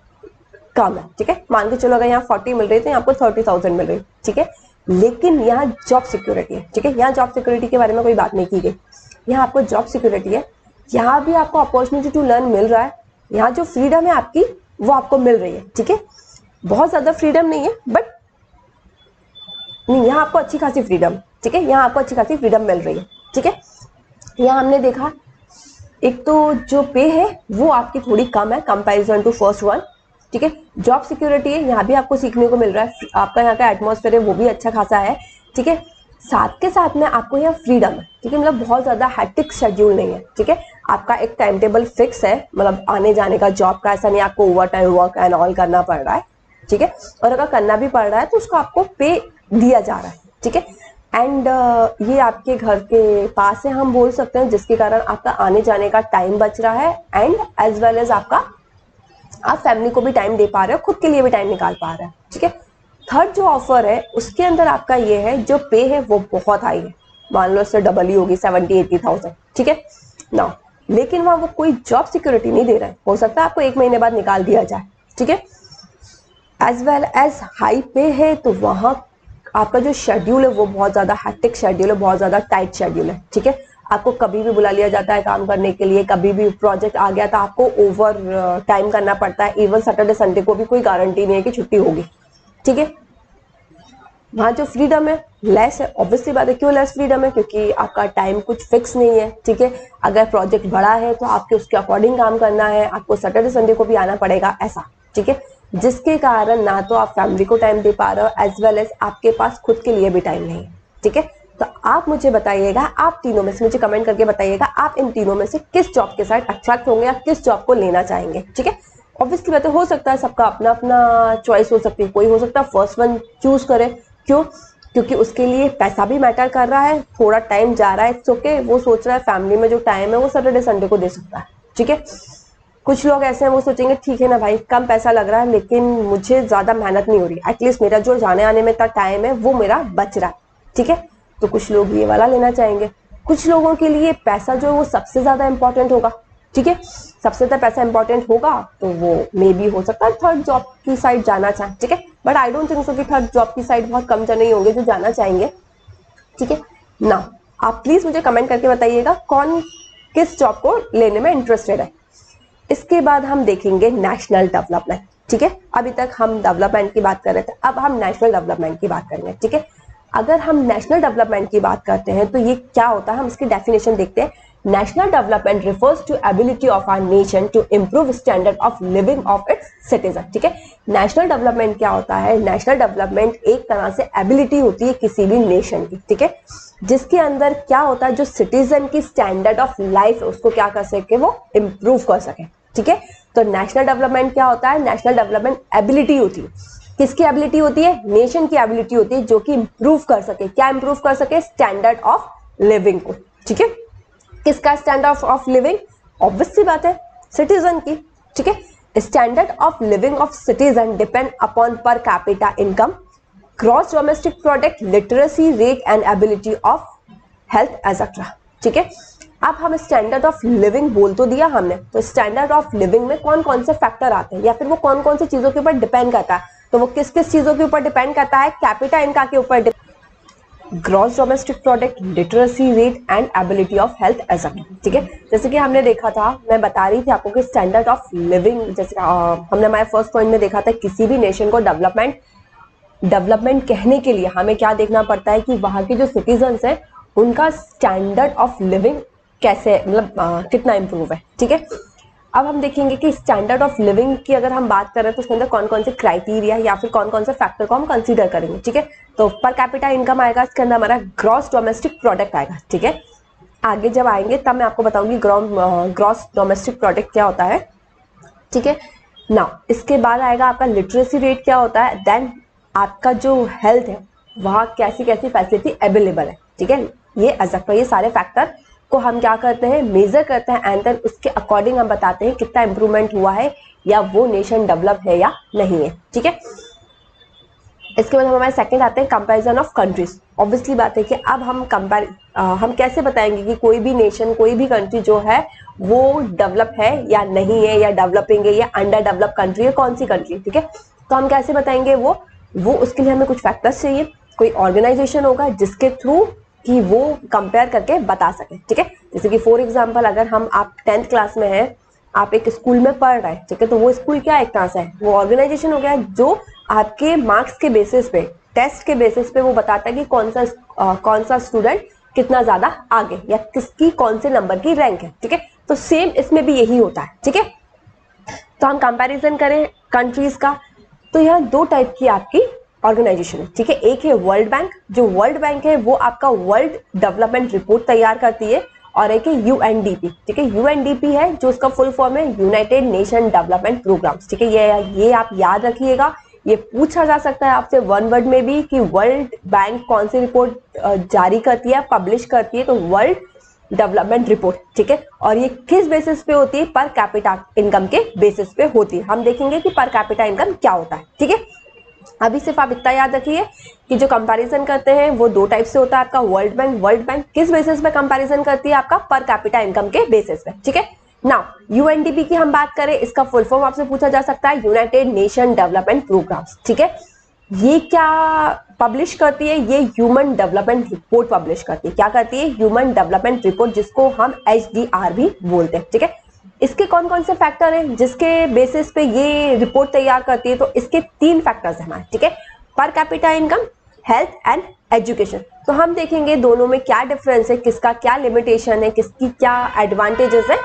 कम है, ठीक है। मान के चलो अगर यहाँ 40 मिल रही है तो यहाँ आपको 30,000 मिल रही है, ठीक है। लेकिन यहाँ जॉब सिक्योरिटी है, ठीक है। यहाँ जॉब सिक्योरिटी के बारे में कोई बात नहीं की गई, यहाँ आपको जॉब सिक्योरिटी है, यहाँ भी आपको अपॉर्चुनिटी टू लर्न मिल रहा है, यहाँ जो फ्रीडम है आपकी वो आपको मिल रही है, ठीक है। बहुत ज्यादा फ्रीडम नहीं है बट नहीं, यहाँ आपको अच्छी खासी फ्रीडम, ठीक है, यहाँ आपको अच्छी खासी फ्रीडम मिल रही है, ठीक है। यहाँ हमने देखा एक तो जो पे है वो आपकी थोड़ी कम है कंपैरिजन टू फर्स्ट वन, ठीक है। जॉब सिक्योरिटी है, यहाँ भी आपको सीखने को मिल रहा है, आपका यहाँ का एटमॉस्फेयर है वो भी अच्छा खासा है, ठीक है। साथ के साथ में आपको यहाँ फ्रीडम है, ठीक है, मतलब बहुत ज्यादा हैक्टिक शेड्यूल नहीं है, ठीक है। आपका एक टाइम टेबल फिक्स है, मतलब आने जाने का जॉब का, ऐसा नहीं आपको over time work and all करना पड़ रहा है, ठीक है। और अगर करना भी पड़ रहा है तो उसको आपको पे दिया जा रहा है, ठीक है। एंड ये आपके घर के पास है हम बोल सकते हैं, जिसके कारण आपका आने जाने का टाइम बच रहा है, एंड एज वेल एज आप फैमिली को भी टाइम दे पा रहे हो, खुद के लिए भी टाइम निकाल पा रहे हैं, ठीक है। थर्ड जो ऑफर है उसके अंदर आपका ये है जो पे है वो बहुत हाई है, मान लो इससे डबल ही होगी 70-80,000, ठीक है ना। लेकिन वहां वो कोई जॉब सिक्योरिटी नहीं दे रहा है, हो सकता है आपको 1 महीने बाद निकाल दिया जाए, ठीक है। एज वेल एज हाई पे है तो वहां आपका जो शेड्यूल है वो बहुत ज्यादा हैक्टिक शेड्यूल है, बहुत ज्यादा टाइट शेड्यूल है, ठीक है। आपको कभी भी बुला लिया जाता है काम करने के लिए, कभी भी प्रोजेक्ट आ गया तो आपको ओवर टाइम करना पड़ता है, इवन सैटरडे संडे को भी कोई गारंटी नहीं है कि छुट्टी होगी, ठीक है। वहाँ जो फ्रीडम है लेस है, ऑब्वियसली बात है, क्यों लेस फ्रीडम है, क्योंकि आपका टाइम कुछ फिक्स नहीं है, ठीक है। अगर प्रोजेक्ट बड़ा है तो आपके उसके अकॉर्डिंग काम करना है, आपको सैटरडे संडे को भी आना पड़ेगा ऐसा, ठीक है। जिसके कारण ना तो आप फैमिली को टाइम दे पा रहे हो, एज वेल एज आपके पास खुद के लिए भी टाइम नहीं है, ठीक है। तो आप मुझे बताइएगा, आप तीनों में से मुझे कमेंट करके बताइएगा, आप इन तीनों में से किस जॉब के साथ अट्रैक्ट होंगे या किस जॉब को लेना चाहेंगे, ठीक है। ऑब्वियसली बात हो सकता है सबका अपना अपना चॉइस हो सकती है, कोई हो सकता है फर्स्ट वन चूज करे, क्यों, क्योंकि उसके लिए पैसा भी मैटर कर रहा है, थोड़ा टाइम जा रहा है, इट्स ओके, वो सोच रहा है फैमिली में जो टाइम है वो सैटरडे संडे को दे सकता है, ठीक है। कुछ लोग ऐसे हैं वो सोचेंगे ठीक है ना भाई, कम पैसा लग रहा है लेकिन मुझे ज्यादा मेहनत नहीं हो रही, एटलीस्ट मेरा जो जाने आने में इतना टाइम है वो मेरा बच रहा है, ठीक है। तो कुछ लोग ये वाला लेना चाहेंगे। कुछ लोगों के लिए पैसा जो है वो सबसे ज्यादा इंपॉर्टेंट होगा, ठीक है, सबसे ज्यादा पैसा इंपॉर्टेंट होगा तो वो मे बी हो सकता है थर्ड जॉब की साइड जाना चाहे, ठीक है। But I don't think so कि थर्ड जॉब की साइड बहुत कम जने ही होंगे जो जाना चाहेंगे, ठीक है ना। आप प्लीज मुझे कमेंट करके बताइएगा कौन किस जॉब को लेने में इंटरेस्टेड है। इसके बाद हम देखेंगे नेशनल डेवलपमेंट। ठीक है, अभी तक हम डेवलपमेंट की बात कर रहे थे, अब हम नेशनल डेवलपमेंट की बात करेंगे। ठीक है, अगर हम नेशनल डेवलपमेंट की बात करते हैं तो ये क्या होता है, हम इसकी डेफिनेशन देखते हैं। National development refers to ability of our nation to improve standard of living of its citizen. ठीक है, नेशनल डेवलपमेंट क्या होता है, नेशनल डेवलपमेंट एक तरह से एबिलिटी होती है किसी भी नेशन की। ठीक है, जिसके अंदर क्या होता है, जो सिटीजन की स्टैंडर्ड ऑफ लाइफ उसको क्या कर सके, वो इम्प्रूव कर सके। ठीक है, तो नेशनल डेवलपमेंट क्या होता है, नेशनल डेवलपमेंट एबिलिटी होती है। किसकी एबिलिटी होती है, नेशन की एबिलिटी होती है, जो कि इंप्रूव कर सके। क्या इंप्रूव कर सके, स्टैंडर्ड ऑफ लिविंग को। ठीक है, किसका स्टैंडर्ड ऑफ लिविंग, ऑब्वियस सी बात है, सिटीजन की। ठीक है, standard of living of citizen depend upon पर capita income, gross domestic product, literacy rate and ability of health etcetera. ठीक है, अब हम स्टैंडर्ड ऑफ लिविंग बोल तो दिया हमने, तो स्टैंडर्ड ऑफ लिविंग में कौन कौन से फैक्टर आते हैं या फिर वो कौन कौन सी चीजों के ऊपर डिपेंड करता है, तो वो किस किस चीजों के ऊपर डिपेंड करता है, कैपिटा इनकम के ऊपर, gross domestic product, literacy rate and ability of health etcetera. ठीक है, जैसे कि हमने देखा था, मैं बता रही थी आपको कि स्टैंडर्ड ऑफ लिविंग, जैसे हमने हमारे फर्स्ट पॉइंट में देखा था, किसी भी नेशन को डेवलपमेंट कहने के लिए हमें क्या देखना पड़ता है कि वहाँ के जो सिटीजन्स हैं उनका स्टैंडर्ड ऑफ लिविंग कैसे, मतलब कितना इंप्रूव है। ठीक है, अब हम देखेंगे कि स्टैंडर्ड ऑफ लिविंग की अगर हम बात करें तो उसके अंदर कौन कौन से क्राइटेरिया या फिर कौन कौन से फैक्टर को हम कंसीडर करेंगे। ठीक है, तो पर कैपिटा इनकम आएगा, इसके अंदर हमारा ग्रॉस डोमेस्टिक प्रोडक्ट आएगा। ठीक है, आगे जब आएंगे तब मैं आपको बताऊंगी ग्रॉस डोमेस्टिक प्रोडक्ट क्या होता है। ठीक है, नाउ इसके बाद आएगा आपका लिटरेसी रेट क्या होता है, देन आपका जो हेल्थ है वहाँ कैसी कैसी फैसिलिटी अवेलेबल है। ठीक है, ये सारे फैक्टर को हम क्या करते हैं, मेजर करते हैं, एंड देन उसके अकॉर्डिंग हम बताते हैं कितना इंप्रूवमेंट हुआ है या वो नेशन डेवलप है या नहीं है। ठीक है, इसके बाद हमारे सेकंड आते हैं कंपैरिजन ऑफ कंट्रीज। ऑब्वियसली बात है कि अब हम कैसे बताएंगे कि कोई भी नेशन, कोई भी कंट्री जो है वो डेवलप है या नहीं है, या डेवलपिंग है या अंडर डेवलप कंट्री है, कौन सी कंट्री। ठीक है, तो हम कैसे बताएंगे वो उसके लिए हमें कुछ फैक्टर्स चाहिए, कोई ऑर्गेनाइजेशन होगा जिसके थ्रू कि वो कंपेयर करके बता सके। ठीक है, जैसे कि फॉर एग्जांपल अगर आप 10th क्लास में हैं, आप एक स्कूल में पढ़ रहे हैं। ठीक है, तो वो स्कूल क्या एक तरह से है, वो ऑर्गेनाइजेशन हो गया जो आपके मार्क्स के बेसिस पे, टेस्ट के बेसिस पे वो बताता है कि कौन सा स्टूडेंट कितना ज्यादा आगे या किसकी कौन से नंबर की रैंक है। ठीक है, तो सेम इसमें भी यही होता है। ठीक है, तो हम कंपैरिजन करें कंट्रीज का, तो यहाँ दो टाइप की आपकी ऑर्गेनाइजेशन है। ठीक है, एक है वर्ल्ड बैंक, जो वर्ल्ड बैंक है वो आपका वर्ल्ड डेवलपमेंट रिपोर्ट तैयार करती है, और एक है यूएनडीपी। ठीक है, यूएनडीपी है जो उसका फुल फॉर्म है यूनाइटेड नेशन डेवलपमेंट प्रोग्राम्स। ठीक है, ये आप याद रखिएगा, ये पूछा जा सकता है आपसे वन वर्ड में भी कि वर्ल्ड बैंक कौन सी रिपोर्ट जारी करती है, पब्लिश करती है, तो वर्ल्ड डेवलपमेंट रिपोर्ट। ठीक है, और ये किस बेसिस पे होती है, पर कैपिटा इनकम के बेसिस पे होती है। हम देखेंगे कि पर कैपिटा इनकम क्या होता है। ठीक है, अभी सिर्फ आप इतना याद रखिए कि जो कंपैरिजन करते हैं वो दो टाइप से होता है आपका वर्ल्ड बैंक किस बेसिस पे कंपैरिजन करती है, आपका पर कैपिटा इनकम के बेसिस पे। ठीक है, नाउ यूएनडीपी की हम बात करें, इसका फुल फॉर्म आपसे पूछा जा सकता है, यूनाइटेड नेशन डेवलपमेंट प्रोग्राम्स। ठीक है, ये क्या पब्लिश करती है, ये ह्यूमन डेवलपमेंट रिपोर्ट पब्लिश करती है। क्या करती है, ह्यूमन डेवलपमेंट रिपोर्ट, जिसको हम HDR भी बोलते हैं। ठीक है, इसके कौन कौन से फैक्टर हैं जिसके बेसिस पे ये रिपोर्ट तैयार करती है, तो इसके 3 फैक्टर्स हैं हमारे। ठीक है, पर capita income, health and education. तो हम देखेंगे दोनों में क्या डिफरेंस है, किसका क्या लिमिटेशन है, किसकी क्या एडवांटेजेस है,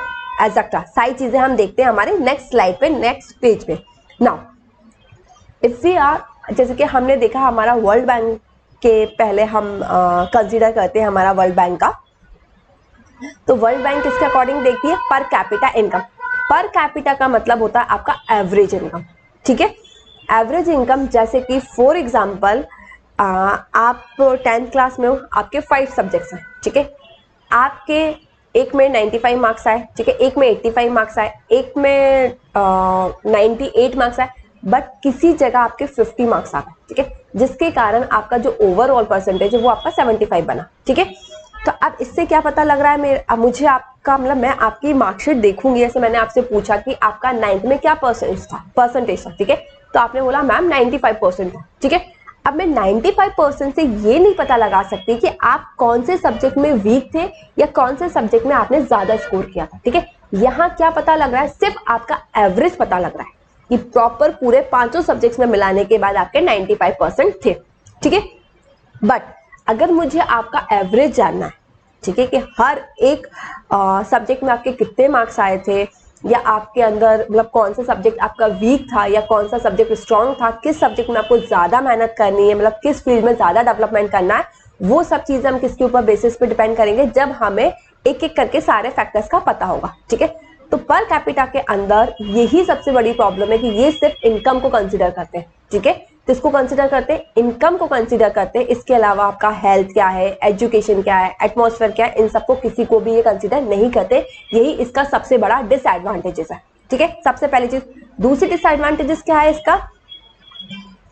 एग्जैक्टली सारी चीजें हम देखते हैं हमारे नेक्स्ट स्लाइड पे, नेक्स्ट पेज पे। नाउ इफ वी आर, जैसे कि हमने देखा हमारा वर्ल्ड बैंक के पहले हम कंसीडर करते हैं हमारा वर्ल्ड बैंक का, तो वर्ल्ड बैंक किसके अकॉर्डिंग देखती है, पर कैपिटा इनकम। पर कैपिटा का मतलब होता है आपका एवरेज इनकम। ठीक है, एवरेज इनकम, जैसे कि फॉर एग्जांपल आप 10th क्लास में हो, आपके 5 सब्जेक्ट्स हैं। ठीक है, आपके एक में 95 मार्क्स आए, ठीक है, एक में 85 मार्क्स आए, एक में 98 मार्क्स आए, बट किसी जगह आपके 50 मार्क्स आ गए। ठीक है, जिसके कारण आपका जो ओवरऑल परसेंटेज है वो आपका 75 बना। ठीक है, तो अब इससे क्या पता लग रहा है, मुझे आपका मतलब मैं आपकी मार्कशीट देखूंगी, जैसे मैंने आपसे पूछा कि आपका 9th में क्या परसेंटेज था। ठीक है, तो आपने बोला मैम 95% था। ठीक है, अब मैं 95% से ये नहीं पता लगा सकती कि आप कौन से सब्जेक्ट में वीक थे या कौन से सब्जेक्ट में आपने ज्यादा स्कोर किया था। ठीक है, यहाँ क्या पता लग रहा है, सिर्फ आपका एवरेज पता लग रहा है कि प्रॉपर पूरे 5 सब्जेक्ट्स में मिलाने के बाद आपके 95% थे, ठीक है। बट अगर मुझे आपका एवरेज जानना है, ठीक है, कि हर एक सब्जेक्ट में आपके कितने मार्क्स आए थे, या आपके अंदर मतलब कौन सा सब्जेक्ट आपका वीक था या कौन सा सब्जेक्ट स्ट्रांग था, किस सब्जेक्ट में आपको ज्यादा मेहनत करनी है, मतलब किस फील्ड में ज्यादा डेवलपमेंट करना है, वो सब चीजें हम किसके ऊपर बेसिस पे डिपेंड करेंगे, जब हमें एक एक करके सारे फैक्टर्स का पता होगा, ठीक है। तो पर कैपिटा के अंदर यही सबसे बड़ी प्रॉब्लम है कि ये सिर्फ इनकम को कंसिडर करते हैं, ठीक है। किसको कंसिडर करते हैं? इनकम को कंसिडर करते हैं। इसके अलावा आपका हेल्थ क्या है, एजुकेशन क्या है, एटमॉस्फेयर क्या है, इन सबको किसी को भी ये कंसिडर नहीं करते। यही इसका सबसे बड़ा डिसएडवांटेजेस है, ठीक है। सबसे पहली चीज। दूसरी डिसएडवांटेजेस क्या है इसका,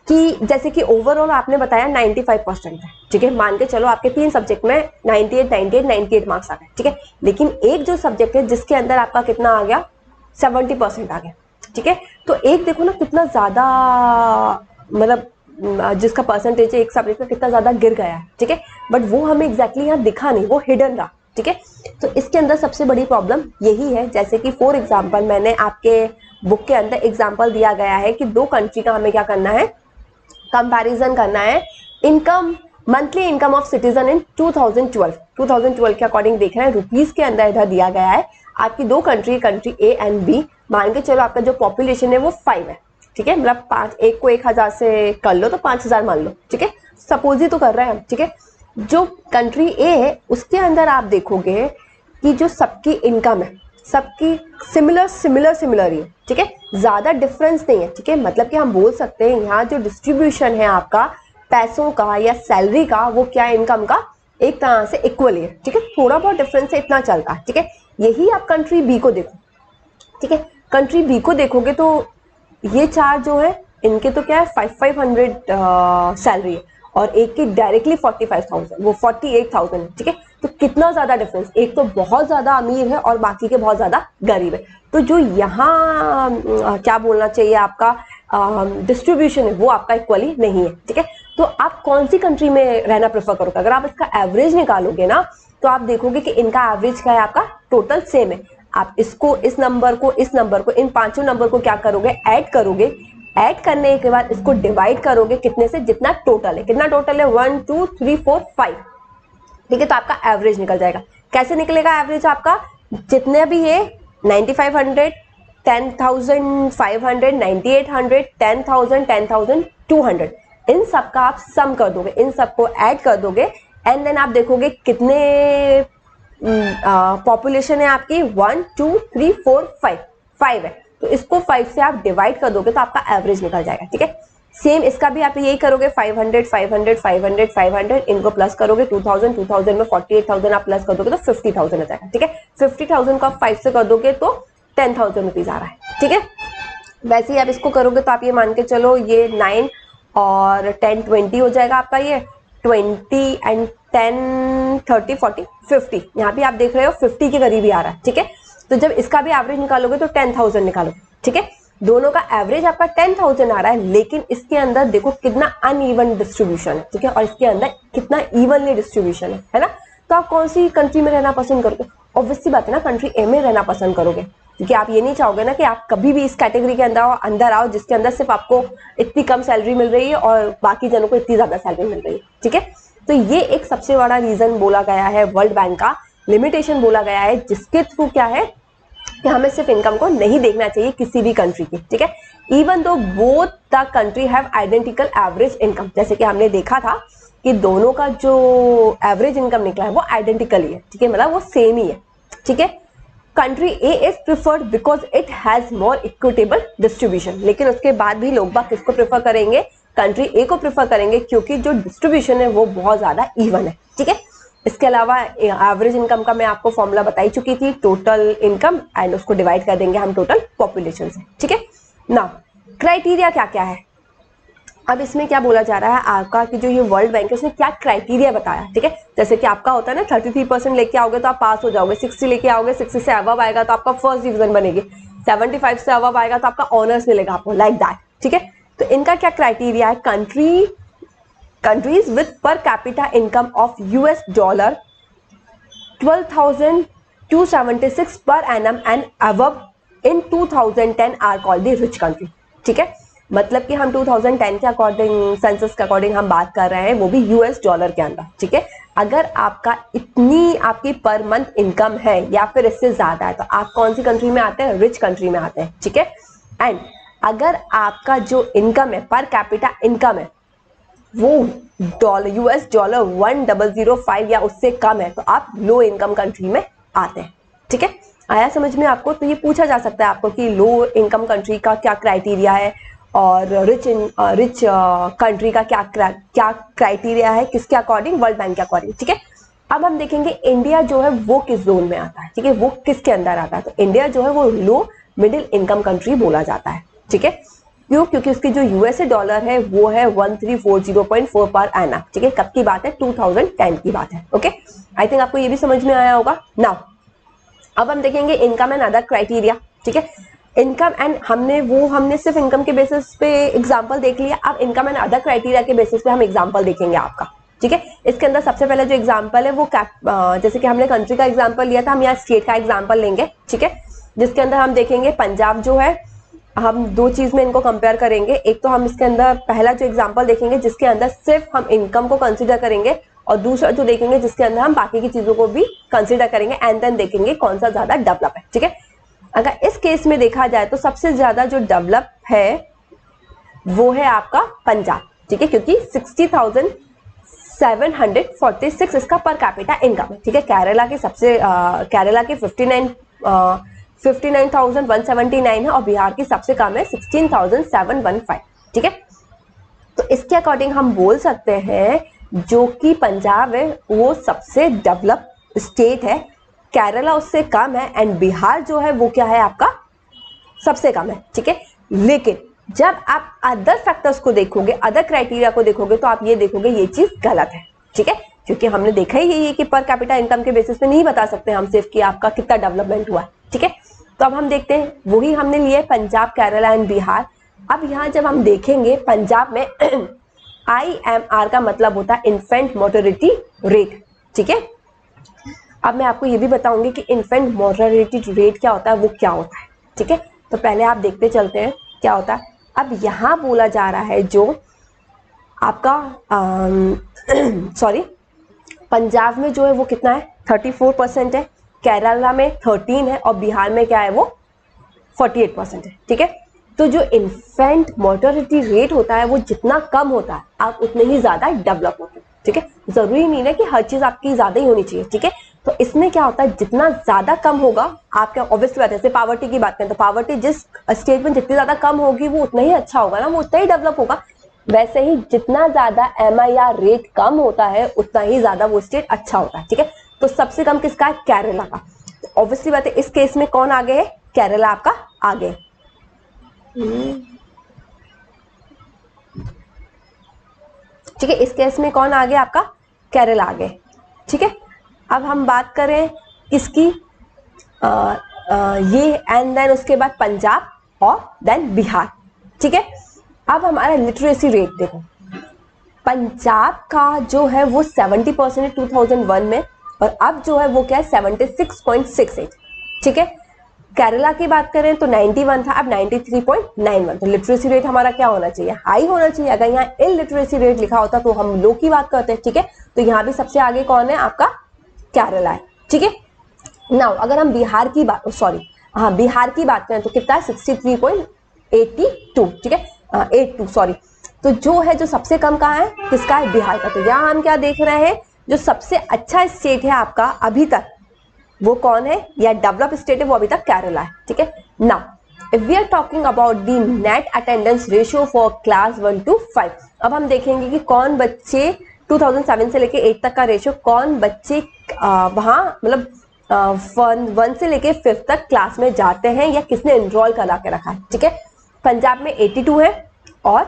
कि जैसे कि ओवरऑल आपने बताया 95% है, ठीक है। मान के चलो आपके 3 सब्जेक्ट में 98 मार्क्स आ गए, ठीक है। लेकिन एक जो सब्जेक्ट है जिसके अंदर आपका कितना आ गया, 70% आ गया, ठीक है। तो एक देखो ना कितना ज्यादा, मतलब जिसका परसेंटेज एक सब्जेक्ट में कितना ज्यादा गिर गया है, ठीक है। बट वो हमें एग्जैक्टली यहाँ दिखा नहीं, वो हिडन रहा, ठीक है। तो इसके अंदर सबसे बड़ी प्रॉब्लम यही है। जैसे कि फॉर एग्जाम्पल मैंने आपके बुक के अंदर एग्जाम्पल दिया गया है कि 2 कंट्री का हमें क्या करना है, कंपैरिजन करना है। Income, monthly income of citizen इन 2012 के अकॉर्डिंग देख रहे हैं, रुपीस के अंदर इधर दिया गया है। आपकी 2 country, country A and B, मान के चलो आपका जो पॉपुलेशन है वो 5 है, ठीक है। मतलब 5, एक को 1000 से कर लो तो 5000 मान लो, ठीक है। सपोज ही तो कर रहे हैं हम, ठीक है। जो कंट्री ए है उसके अंदर आप देखोगे कि जो सबकी इनकम है सबकी सिमिलर ही है, ठीक है। ज्यादा डिफरेंस नहीं है, ठीक है। मतलब कि हम बोल सकते हैं यहाँ जो डिस्ट्रीब्यूशन है आपका पैसों का या सैलरी का, वो क्या है, इनकम का, एक तरह से इक्वली है, ठीक है। थोड़ा बहुत डिफरेंस है, इतना चलता है, ठीक है। यही आप कंट्री बी को देखो, ठीक है। कंट्री बी को देखोगे तो ये 4 जो है इनके तो क्या है 500 सैलरी है, और एक की डायरेक्टली 45,000, वो 48,000 है, ठीक है। तो कितना ज्यादा डिफरेंस, एक तो बहुत ज्यादा अमीर है और बाकी के बहुत ज्यादा गरीब है। तो जो यहाँ क्या बोलना चाहिए आपका डिस्ट्रीब्यूशन है वो आपका इक्वली नहीं है, ठीक है। तो आप कौन सी कंट्री में रहना प्रेफर करोगे? अगर आप इसका एवरेज निकालोगे ना तो आप देखोगे कि इनका एवरेज क्या है, आपका टोटल सेम है। आप इसको, इस नंबर को, इस नंबर को, इन 5 नंबर को क्या करोगे, ऐड करोगे। ऐड करने के बाद इसको डिवाइड करोगे कितने से, जितना टोटल है। कितना टोटल है, 1 2 3 4 5, ठीक है। तो आपका एवरेज निकल जाएगा। कैसे निकलेगा एवरेज आपका, जितने भी है 9500, 10,500, 9800, 10,000, 10,200, इन सब का आप सम कर दोगे, इन सबको ऐड कर दोगे, एंड देन आप देखोगे कितने पॉपुलेशन है आपकी, 1 2 3 4 5 है। तो इसको 5 से आप डिवाइड कर दोगे तो आपका एवरेज निकल जाएगा, ठीक है। सेम इसका भी आप यही करोगे, 500 500 500 500, इनको प्लस करोगे, 2000 2000 में 48,000 आप प्लस कर दोगे तो 50,000 हो जाएगा, ठीक है। 50,000 को आप 5 से कर दोगे तो 10,000 रुपीज आ रहा है, ठीक है। वैसे ही आप इसको करोगे तो आप ये मान के चलो, ये 9 और 10 20 हो जाएगा आपका, ये 20 एंड 10 30 40 50, यहाँ भी आप देख रहे हो 50 के करीब ही आ रहा है, ठीक है। तो जब इसका भी एवरेज निकालोगे तो 10,000 निकालोगे, ठीक है। दोनों का एवरेज आपका 10,000 आ रहा है, लेकिन इसके अंदर देखो कितना अनइवन डिस्ट्रीब्यूशन है, ठीक है, और इसके अंदर कितना इवनली डिस्ट्रीब्यूशन है ना। तो आप कौन सी कंट्री में रहना पसंद करोगे? ऑब्वियसली बात है ना, कंट्री ए में रहना पसंद करोगे, क्योंकि आप ये नहीं चाहोगे ना कि आप कभी भी इस कैटेगरी के अंदर आओ जिसके अंदर सिर्फ आपको इतनी कम सैलरी मिल रही है और बाकी जनों को इतनी ज्यादा सैलरी मिल रही है, ठीक है। तो ये एक सबसे बड़ा रीजन बोला गया है, वर्ल्ड बैंक का लिमिटेशन बोला गया है, जिसके थ्रू क्या है कि हमें सिर्फ इनकम को नहीं देखना चाहिए किसी भी कंट्री की, ठीक है। Even though both the country have identical average income, जैसे कि हमने देखा था कि दोनों का जो एवरेज इनकम निकला है वो आइडेंटिकल ही है, ठीक है, मतलब वो सेम ही है, ठीक है। Country A is preferred because it has more equitable distribution, लेकिन उसके बाद भी लोग बाग किसको प्रेफर करेंगे, कंट्री ए को प्रेफर करेंगे, क्योंकि जो डिस्ट्रीब्यूशन है वो बहुत ज्यादा इवन है, ठीक है। इसके अलावा एवरेज इनकम का मैं आपको फॉर्मूला बताई चुकी थी, टोटल इनकम एंड उसको डिवाइड कर देंगे हम टोटल पॉपुलेशन से, ठीक है ना। क्राइटेरिया क्या क्या है, अब इसमें क्या बोला जा रहा है आपका कि जो ये वर्ल्ड बैंक है उसने क्या क्राइटेरिया बताया, ठीक है। जैसे कि आपका होता है ना 33% लेके आओगे तो आप पास हो जाओगे, 60 लेके आओगे, 60 से अबव आएगा तो आपका फर्स्ट डिवीजन बनेगी, 75 से अबव आएगा तो आपका ऑनर्स मिलेगा आपको, लाइक दैट, ठीक है। तो इनका क्या क्राइटेरिया है, countries with per capita income of US dollar 12,000 276 per annum and above in 2010 are called the rich country। ठीक है, मतलब कि हम 2010 के अकॉर्डिंग, सेंसस के अकॉर्डिंग हम बात कर रहे हैं, वो भी यूएस डॉलर के अंदर। ठीक है, अगर आपका इतनी आपकी पर मंथ इनकम है या फिर इससे ज्यादा है तो आप कौन सी कंट्री में आते हैं? रिच कंट्री में आते हैं। ठीक है, एंड अगर आपका जो इनकम है, पर कैपिटा इनकम है, वो डॉलर, यूएस डॉलर 1005 या उससे कम है तो आप लो इनकम कंट्री में आते हैं। ठीक है, आया समझ में आपको? तो ये पूछा जा सकता है आपको कि लो इनकम कंट्री का क्या क्राइटेरिया है और रिच कंट्री का क्या क्राइटेरिया है, किसके अकॉर्डिंग? वर्ल्ड बैंक के अकॉर्डिंग। ठीक है, अब हम देखेंगे इंडिया जो है वो किस जोन में आता है। ठीक है, वो किसके अंदर आता है? तो इंडिया जो है वो लो मिडिल इनकम कंट्री बोला जाता है। ठीक है, क्यों? क्योंकि उसकी जो यूएसए डॉलर है वो है 1340.4 पर एनम। ठीक है, कब की बात है? 2010 की बात है। ओके, आई थिंक आपको ये भी समझ में आया होगा। नाउ अब हम देखेंगे इनकम एंड अदर क्राइटेरिया। ठीक है, इनकम एंड हमने सिर्फ इनकम के बेसिस पे एग्जांपल देख लिया। अब इनकम एंड अदर क्राइटेरिया के बेसिस पे हम एग्जांपल देखेंगे आपका। ठीक है, इसके अंदर सबसे पहले जो एग्जांपल है वो जैसे कि हमने कंट्री का एग्जांपल लिया था, हम यहाँ स्टेट का एग्जांपल लेंगे। ठीक है, जिसके अंदर हम देखेंगे पंजाब जो है, हम दो चीज में इनको कंपेयर करेंगे। एक तो हम इसके अंदर पहला जो एग्जांपल देखेंगे जिसके अंदर सिर्फ हम इनकम को कंसीडर करेंगे, और दूसरा जो देखेंगे जिसके अंदर हम बाकी की चीजों को भी कंसीडर करेंगे, एंड देन देखेंगे कौन सा ज्यादा डेवलप है। ठीक है, अगर इस केस में देखा जाए तो सबसे ज्यादा जो डेवलप है वो है आपका पंजाब। ठीक है, क्योंकि 60,746 इसका पर कैपिटा इनकम है। ठीक है, केरला की 59,179 है और बिहार की सबसे कम है 16,715। ठीक है, तो इसके अकॉर्डिंग हम बोल सकते हैं जो कि पंजाब है वो सबसे डेवलप स्टेट है, केरला उससे कम है, एंड बिहार जो है वो क्या है आपका? सबसे कम है। ठीक है, लेकिन जब आप अदर फैक्टर्स को देखोगे, अदर क्राइटेरिया को देखोगे तो आप ये देखोगे ये चीज गलत है। ठीक है, क्योंकि हमने देखा ही यही है कि पर कैपिटा इनकम के बेसिस पे नहीं बता सकते हम सिर्फ कि आपका कितना डेवलपमेंट हुआ है। ठीक है, तो अब हम देखते हैं, वही हमने लिए पंजाब, केरला एंड बिहार। अब यहाँ जब हम देखेंगे पंजाब में IMR का मतलब होता है इन्फेंट मोर्टेलिटी रेट। ठीक है, अब मैं आपको ये भी बताऊंगी कि इन्फेंट मोर्टेलिटी रेट क्या होता है, वो क्या होता है। ठीक है, तो पहले आप देखते चलते हैं क्या होता है। अब यहाँ बोला जा रहा है जो आपका सॉरी पंजाब में जो है वो कितना है? 34% है, केरला में 13 है और बिहार में क्या है? वो 48% है। ठीक है, तो जो इन्फेंट मोर्टेलिटी रेट होता है वो जितना कम होता है आप उतने ही ज्यादा डेवलप होते हैं। ठीक है, जरूरी नहीं है कि हर चीज आपकी ज्यादा ही होनी चाहिए। ठीक है, तो इसमें क्या होता है, जितना ज्यादा कम होगा आपका, ऑब्वियसली बात है, जैसे पावर्टी की बात करें तो पावर्टी जिस स्टेट में जितनी ज्यादा कम होगी वो उतना ही अच्छा होगा ना, वो उतना ही डेवलप होगा। वैसे ही जितना ज्यादा MIR रेट कम होता है उतना ही ज्यादा वो स्टेट अच्छा होता है। ठीक है, तो सबसे कम किसका है? केरला का। ऑब्वियसली बात है, इस केस में कौन आगे है? केरला आपका आगे। ठीक है, इस केस में कौन आगे? आपका केरला आगे। ठीक है, अब हम बात करें किसकी? ये एंड देन उसके बाद पंजाब और देन बिहार। ठीक है, अब हमारा लिटरेसी रेट देखो, पंजाब का जो है वो 70% है 2001 में, और अब जो है वो क्या है? 76.68। ठीक है, केरला की बात करें तो 91 था, अब 93.91। तो लिटरेसी रेट हमारा क्या होना चाहिए? हाई होना चाहिए। अगर यहाँ इलिटरेसी रेट लिखा होता तो हम लो की बात करते हैं। ठीक है, तो यहाँ भी सबसे आगे कौन है? आपका केरला है। ठीक है, नाउ अगर हम बिहार की बात बिहार की बात करें तो कितना है? 63.82। ठीक है, 82 सॉरी। तो जो है जो सबसे कम कहाँ है? किसका है? बिहार का। तो यहाँ हम क्या देख रहे हैं, जो सबसे अच्छा स्टेट है आपका अभी तक वो कौन है, या डेवलप स्टेट है वो अभी तक केरला है। ठीक है, now if we are talking about the net attendance ratio for class 1 to 5, अब हम देखेंगे कि कौन बच्चे 2007 से लेके 8 तक का रेशियो, कौन बच्चे वहां मतलब 1 से लेके 5 तक क्लास में जाते हैं या किसने एनरोल करा के रखा है। ठीक है, पंजाब में 82 है और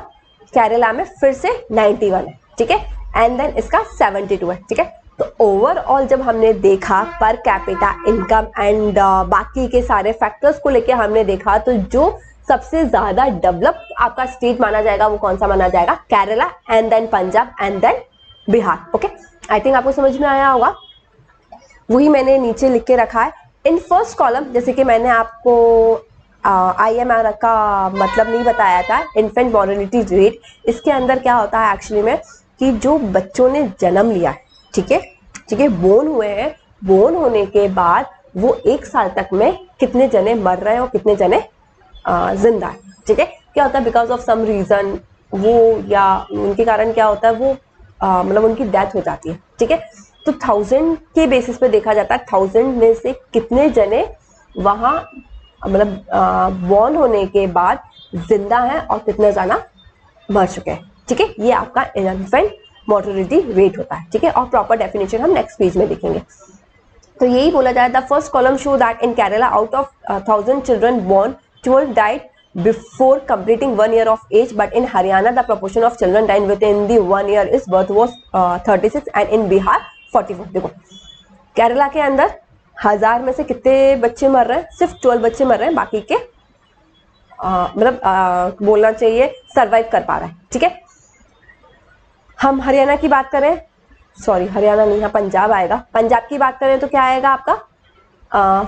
केरला में फिर से 91 है। ठीक है, एंड देन इसका 72 है। ठीक है, तो ओवरऑल जब हमने देखा पर कैपिटा इनकम एंड बाकी के सारे फैक्टर्स को लेके हमने देखा, तो जो सबसे ज्यादा डेवलप आपका स्टेट माना जाएगा वो कौन सा माना जाएगा? Kerala, and then Punjab, and then Bihar. Okay, I think आपको समझ में आया होगा। वही मैंने नीचे लिख के रखा है इन फर्स्ट कॉलम, जैसे कि मैंने आपको IMR का मतलब नहीं बताया था, इन्फेंट मॉर्टेलिटी रेट, इसके अंदर क्या होता है एक्चुअली में कि जो बच्चों ने जन्म लिया है, ठीक है, बोर्न हुए हैं, बोर्न होने के बाद वो 1 साल तक में कितने जने मर रहे हैं और कितने जने जिंदा है, ठीक है। क्या होता है, बिकॉज ऑफ सम रीजन वो या उनके कारण क्या होता है, वो मतलब उनकी डेथ हो जाती है, ठीक है। तो 1000 के बेसिस पे देखा जाता है 1000 में से कितने जने वहां मतलब बॉर्न होने के बाद जिंदा है और कितने जना मर चुके हैं, ठीक है। ये आपका इन्फेंट मोर्टेलिटी रेट होता है, ठीक है। और प्रॉपर डेफिनेशन हम नेक्स्ट पेज में देखेंगे। तो यही बोला जाए, the first column show that in Kerala out of 1000 children born 12 died before completing 1 year of age, but in Haryana the proportion of children dying within the 1 year is birth was 36 and in Bihar 44। देखो केरला के अंदर 1000 में से कितने बच्चे मर रहे हैं, सिर्फ 12 बच्चे मर रहे हैं, बाकी के मतलब बोलना चाहिए सर्वाइव कर पा रहे हैं, ठीक है। हम हरियाणा की बात करें, सॉरी हरियाणा नहीं, यहाँ पंजाब आएगा, पंजाब की बात करें तो क्या आएगा आपका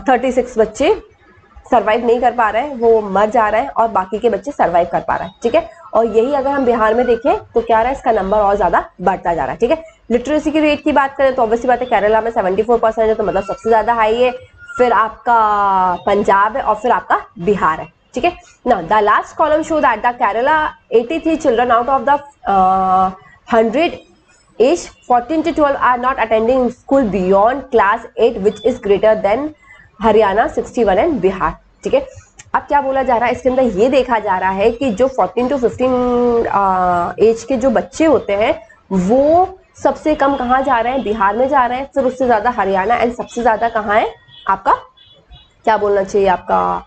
36 बच्चे सर्वाइव नहीं कर पा रहे हैं, वो मर जा रहे हैं, और बाकी के बच्चे सर्वाइव कर पा रहे हैं, ठीक है। और यही अगर हम बिहार में देखें तो क्या रहा है, इसका नंबर और ज्यादा बढ़ता जा रहा है, ठीक है। लिटरेसी की रेट की बात करें तो ऑब्वियसली बात है केरला में 74% है, तो मतलब सबसे ज्यादा हाई है, फिर आपका पंजाब है और फिर आपका बिहार है, ठीक है ना। The last column show that the Kerala 83 children out of the 100 age 14 to 12 are not attending school beyond class 8 which is greater than Haryana 61 and Bihar, ठीक है। अब क्या बोला जा रहा है, इसके अंदर ये देखा जा रहा है कि जो 14 to 15 एज के जो बच्चे होते हैं वो सबसे कम कहाँ जा रहे हैं, बिहार में जा रहे हैं, फिर उससे ज्यादा हरियाणा, एंड सबसे ज्यादा कहाँ है आपका, क्या बोलना चाहिए आपका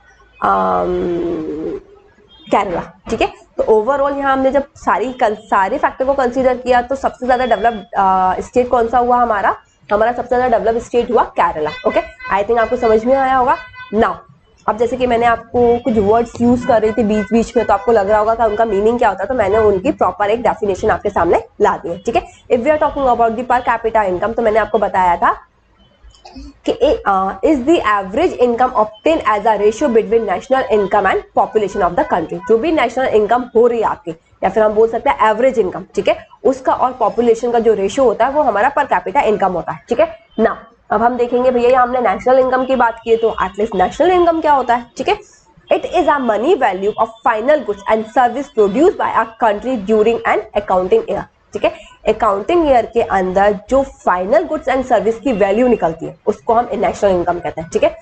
केरला, ठीक है। तो ओवरऑल यहाँ हमने जब सारे फैक्टर को कंसीडर किया तो सबसे ज्यादा डेवलप्ड स्टेट कौन सा हुआ, हमारा सबसे ज्यादा डेवलप स्टेट हुआ केरला। ओके, आई थिंक आपको समझ में आया होगा। नाउ अब जैसे कि मैंने आपको कुछ वर्ड्स यूज कर रही थी बीच बीच में, तो आपको लग रहा होगा कि उनका मीनिंग क्या होता है, तो मैंने उनकी प्रॉपर एक डेफिनेशन आपके सामने ला दी है, ठीक है। If we are talking about the per capita income, तो मैंने आपको बताया था कि is the average income obtain as a ratio between national income and population of the country. जो भी नेशनल इनकम हो रही है आपकी, या फिर हम बोल सकते हैं एवरेज इनकम, ठीक है, उसका और पॉपुलेशन का जो रेशियो होता है वो हमारा पर कैपिटा इनकम होता है, ठीक है ना। अब हम देखेंगे भैया हमने नेशनल इनकम की बात की है, तो एटलीस्ट नेशनल इनकम क्या होता है, ठीक है। It is a money value of final goods and service produce by a country during an accounting year, ठीक है। अकाउंटिंग ईयर के अंदर जो फाइनल गुड्स एंड सर्विस की वैल्यू निकलती है उसको हम नेशनल इनकम कहते हैं, ठीक है।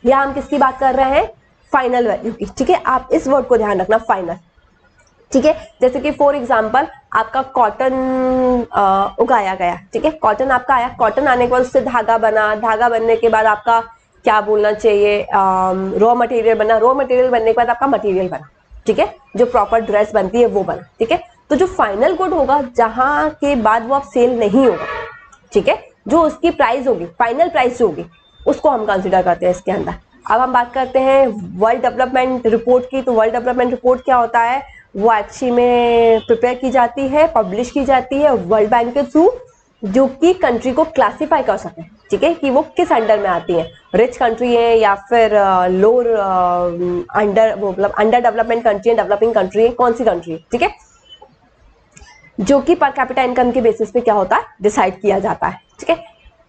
यहाँ हम किसकी बात कर रहे हैं, फाइनल वैल्यू की, ठीक है। आप इस वर्ड को ध्यान रखना, फाइनल, ठीक है। जैसे कि फॉर एग्जांपल आपका कॉटन उगाया गया, ठीक है, कॉटन आपका आया, कॉटन आने के बाद उससे धागा बना, धागा बनने के बाद आपका क्या बोलना चाहिए रॉ मटेरियल बना, रॉ मटेरियल बनने के बाद आपका मटेरियल बना, ठीक है, जो प्रॉपर ड्रेस बनती है वो बना, ठीक है। तो जो फाइनल गुड होगा जहां के बाद वो आप सेल नहीं होगा, ठीक है, जो उसकी प्राइस होगी, फाइनल प्राइस होगी, उसको हम कंसिडर करते हैं इसके अंदर। अब हम बात करते हैं वर्ल्ड डेवलपमेंट रिपोर्ट की। तो वर्ल्ड डेवलपमेंट रिपोर्ट क्या होता है, वो एक्चुअली में प्रिपेयर की जाती है, पब्लिश की जाती है वर्ल्ड बैंक के थ्रू, जो कि कंट्री को क्लासिफाई कर सके, ठीक है, कि वो किस अंडर में आती है, रिच कंट्री है या फिर लोअर अंडर, वो मतलब अंडर डेवलपमेंट कंट्री है, डेवलपिंग कंट्री है, कौन सी कंट्री है, ठीक है, जो कि पर कैपिटा इनकम के बेसिस पे क्या होता है डिसाइड किया जाता है, ठीक है।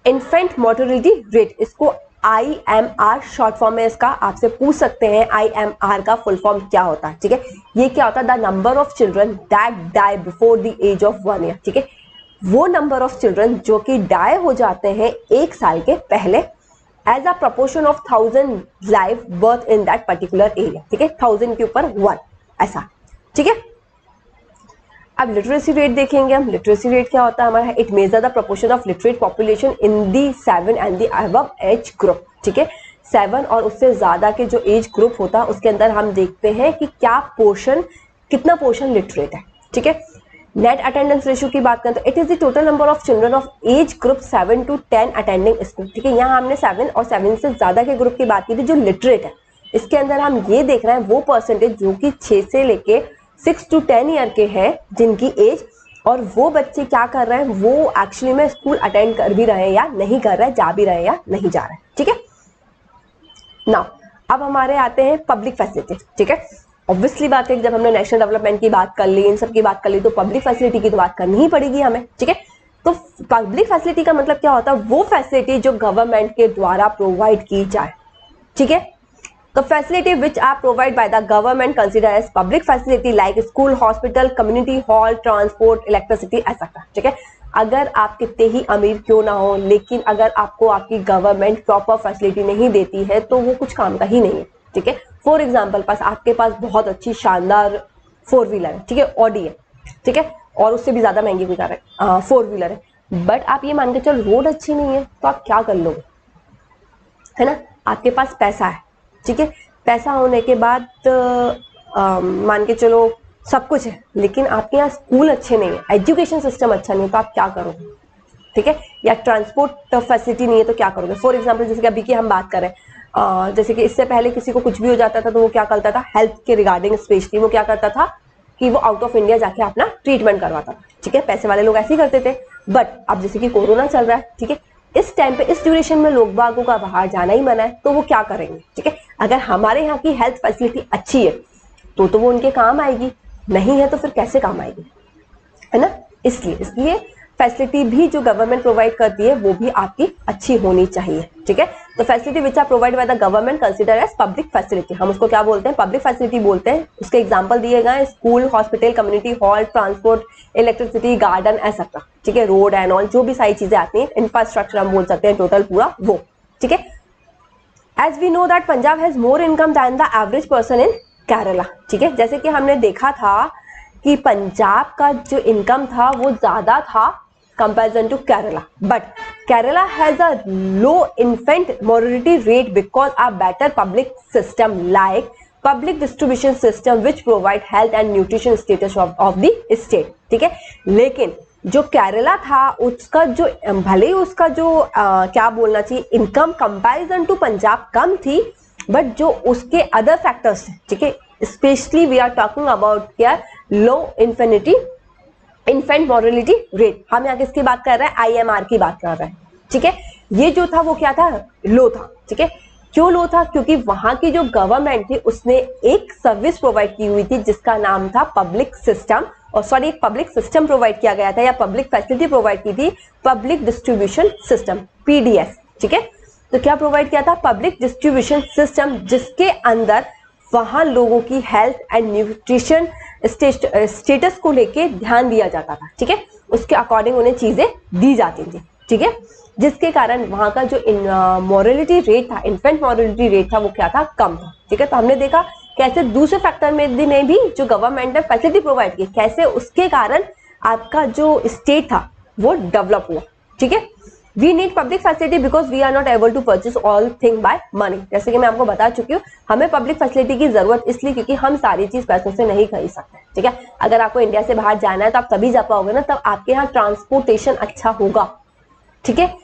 इन्फेंट मोर्टेलिटी रेट, इसको IMR शॉर्ट फॉर्म में इसका आपसे पूछ सकते हैं, IMR का फुल फॉर्म क्या होता है, ठीक है। ये क्या होता है, the number of children that die before the age of 1 year, ठीक है, वो नंबर ऑफ चिल्ड्रन जो कि डाई हो जाते हैं 1 साल के पहले, as a proportion of 1000 live birth in that particular area, ठीक है, 1000 के ऊपर 1, ऐसा, ठीक है। अब लिटरेसी रेट देखेंगे हम। लिटरेसी रेट क्या होता है हमारा, it measure the proportion of literate population in the 7 and the above age group, ठीक है। 7 और उससे ज्यादा के जो एज ग्रुप होता है उसके अंदर हम देखते हैं कि क्या पोर्शन, कितना पोर्शन लिटरेट है, ठीक है। नेट अटेंडेंस रेशियो की बात करें तो it is the total number of children of age group 7 to 10 attending school, ठीक है। यहाँ हमने 7 और 7 से ज्यादा के ग्रुप की बात की थी जो लिटरेट है। इसके अंदर हम ये देख रहे हैं वो परसेंटेज जो कि 6 से लेके 6 to 10 ईयर के हैं जिनकी एज, और वो बच्चे क्या कर रहे हैं, वो एक्चुअली में स्कूल अटेंड कर भी रहे हैं या नहीं कर रहे हैं, जा भी रहे हैं या नहीं जा रहे हैं, ठीक है। नाउ अब हमारे आते हैं पब्लिक फैसिलिटी, ठीक है। ऑब्वियसली बात है जब हमने नेशनल डेवलपमेंट की बात कर ली, इन सब की बात कर ली, तो पब्लिक फैसिलिटी की तो बात करनी ही पड़ेगी हमें, ठीक है। तो पब्लिक फैसिलिटी का मतलब क्या होता है, वो फैसिलिटी जो गवर्नमेंट के द्वारा प्रोवाइड की जाए, ठीक है। The facility which are provided by the government considered as public facility like school, hospital, community hall, transport, electricity, etc. ठीक है। अगर आप कितने ही अमीर क्यों ना हो, लेकिन अगर आपको आपकी गवर्नमेंट प्रॉपर फैसिलिटी नहीं देती है तो वो कुछ काम का ही नहीं है, ठीक है। फॉर एग्जाम्पल आपके पास बहुत अच्छी शानदार 4 व्हीलर है, ठीक है, ऑडी है, ठीक है, और उससे भी ज्यादा महंगी भी कार है, 4 व्हीलर है, बट आप ये मान के चलो रोड अच्छी नहीं है तो आप क्या कर लोगे, है ना। आपके पास पैसा है, ठीक है, पैसा होने के बाद मान के चलो सब कुछ है, लेकिन आपके यहाँ स्कूल अच्छे नहीं है, एजुकेशन सिस्टम अच्छा नहीं है, तो आप क्या करोगे, ठीक है। या ट्रांसपोर्ट फैसिलिटी नहीं है तो क्या करोगे। फॉर एग्जांपल जैसे कि अभी की हम बात करें, जैसे कि इससे पहले किसी को कुछ भी हो जाता था तो वो क्या करता था, हेल्थ के रिगार्डिंग स्पेशली वो क्या करता था कि वो आउट ऑफ इंडिया जाके अपना ट्रीटमेंट करवाता था, ठीक है। पैसे वाले लोग ऐसे ही करते थे। बट अब जैसे कि कोरोना चल रहा है, ठीक है, इस टाइम पे इस ड्यूरेशन में लोग बागों का बाहर जाना ही मना है, तो वो क्या करेंगे, ठीक है। अगर हमारे यहाँ की हेल्थ फैसिलिटी अच्छी है तो वो उनके काम आएगी, नहीं है तो फिर कैसे काम आएगी, है ना। इसलिए फैसिलिटी भी जो गवर्नमेंट प्रोवाइड करती है वो भी आपकी अच्छी होनी चाहिए, ठीक है। तो facility which are provide by the government consider as public facility, हम उसको क्या बोलते हैं, पब्लिक फैसिलिटी बोलते हैं। उसके एग्जांपल दिए गए school, hospital, community hall, transport, electricity, garden, etcetera, ठीक है, रोड एंड ऑल, जो भी सारी चीजें आती हैं, इंफ्रास्ट्रक्चर हम बोल सकते हैं टोटल पूरा वो, ठीक है। As we know that Punjab has more income than the average person in Kerala, ठीक है। जैसे कि हमने देखा था कि पंजाब का जो इनकम था वो ज्यादा था comparison to Kerala, but Kerala has a low infant mortality rate because a better public system like public distribution system which provide health and nutrition status of the state, ठीक है। लेकिन जो केरला था उसका जो भले ही उसका जो क्या बोलना चाहिए, इनकम कंपैरिजन टू पंजाब कम थी, बट जो उसके अदर फैक्टर्स थे, ठीक है, specially we are talking about क्या, लो इन्फेंट मोर्टेलिटी रेट। हम यहाँ किसकी बात कर रहे हैं, IMR की बात कर रहे हैं, ठीक है। ये जो था वो क्या था, लो था, ठीक है। क्यों लो था, क्योंकि वहां की जो गवर्नमेंट थी उसने एक सर्विस प्रोवाइड की हुई थी जिसका नाम था पब्लिक सिस्टम, और सॉरी एक पब्लिक सिस्टम प्रोवाइड किया गया था या पब्लिक फैसिलिटी प्रोवाइड की थी, पब्लिक डिस्ट्रीब्यूशन सिस्टम, PDS, ठीक है। तो क्या प्रोवाइड किया था, पब्लिक डिस्ट्रीब्यूशन सिस्टम, जिसके अंदर वहां लोगों की हेल्थ एंड न्यूट्रिशन स्टेटस को लेके ध्यान दिया जाता था, ठीक है। उसके अकॉर्डिंग उन्हें चीजें दी जाती थी, ठीक है, जिसके कारण वहां का जो मोर्टेलिटी रेट था, इन्फेंट मोर्टेलिटी रेट था, वो क्या था, कम था, ठीक है। तो हमने देखा कैसे दूसरे फैक्टर में भी जो गवर्नमेंट ने फैसिलिटी प्रोवाइड की, कैसे उसके कारण आपका जो स्टेट था वो डेवलप हुआ, ठीक है। We need public facility because we are not able to purchase all thing by money, जैसे कि मैं आपको बता चुकी हूँ, हमें पब्लिक फैसिलिटी की जरूरत इसलिए क्योंकि हम सारी चीज पैसों से नहीं खरीद सकते, ठीक है। अगर आपको इंडिया से बाहर जाना है तो आप तभी जा पाओगे ना, तब आपके यहाँ ट्रांसपोर्टेशन अच्छा होगा, ठीक है,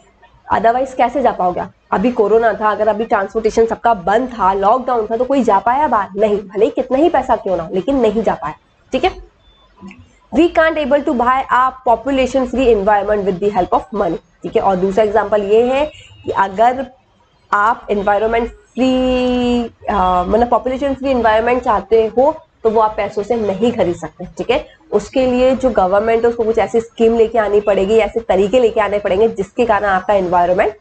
अदरवाइज कैसे जा पाओगे आप। अभी कोरोना था, अगर अभी ट्रांसपोर्टेशन सबका बंद था, लॉकडाउन था, तो कोई जा पाया बाहर नहीं, भले ही कितना ही पैसा क्यों ना, लेकिन नहीं जा पाया, ठीक है। We can't able to buy a population free environment with the help of money, ठीक है। और दूसरा एग्जांपल ये है कि अगर आप एनवायरनमेंट फ्री मतलब पॉपुलेशन फ्री एनवायरनमेंट चाहते हो तो वो आप पैसों से नहीं खरीद सकते, ठीक है। उसके लिए जो गवर्नमेंट है उसको कुछ ऐसी स्कीम लेके आनी पड़ेगी, ऐसे तरीके लेके आने पड़ेंगे जिसके कारण आपका एनवायरनमेंट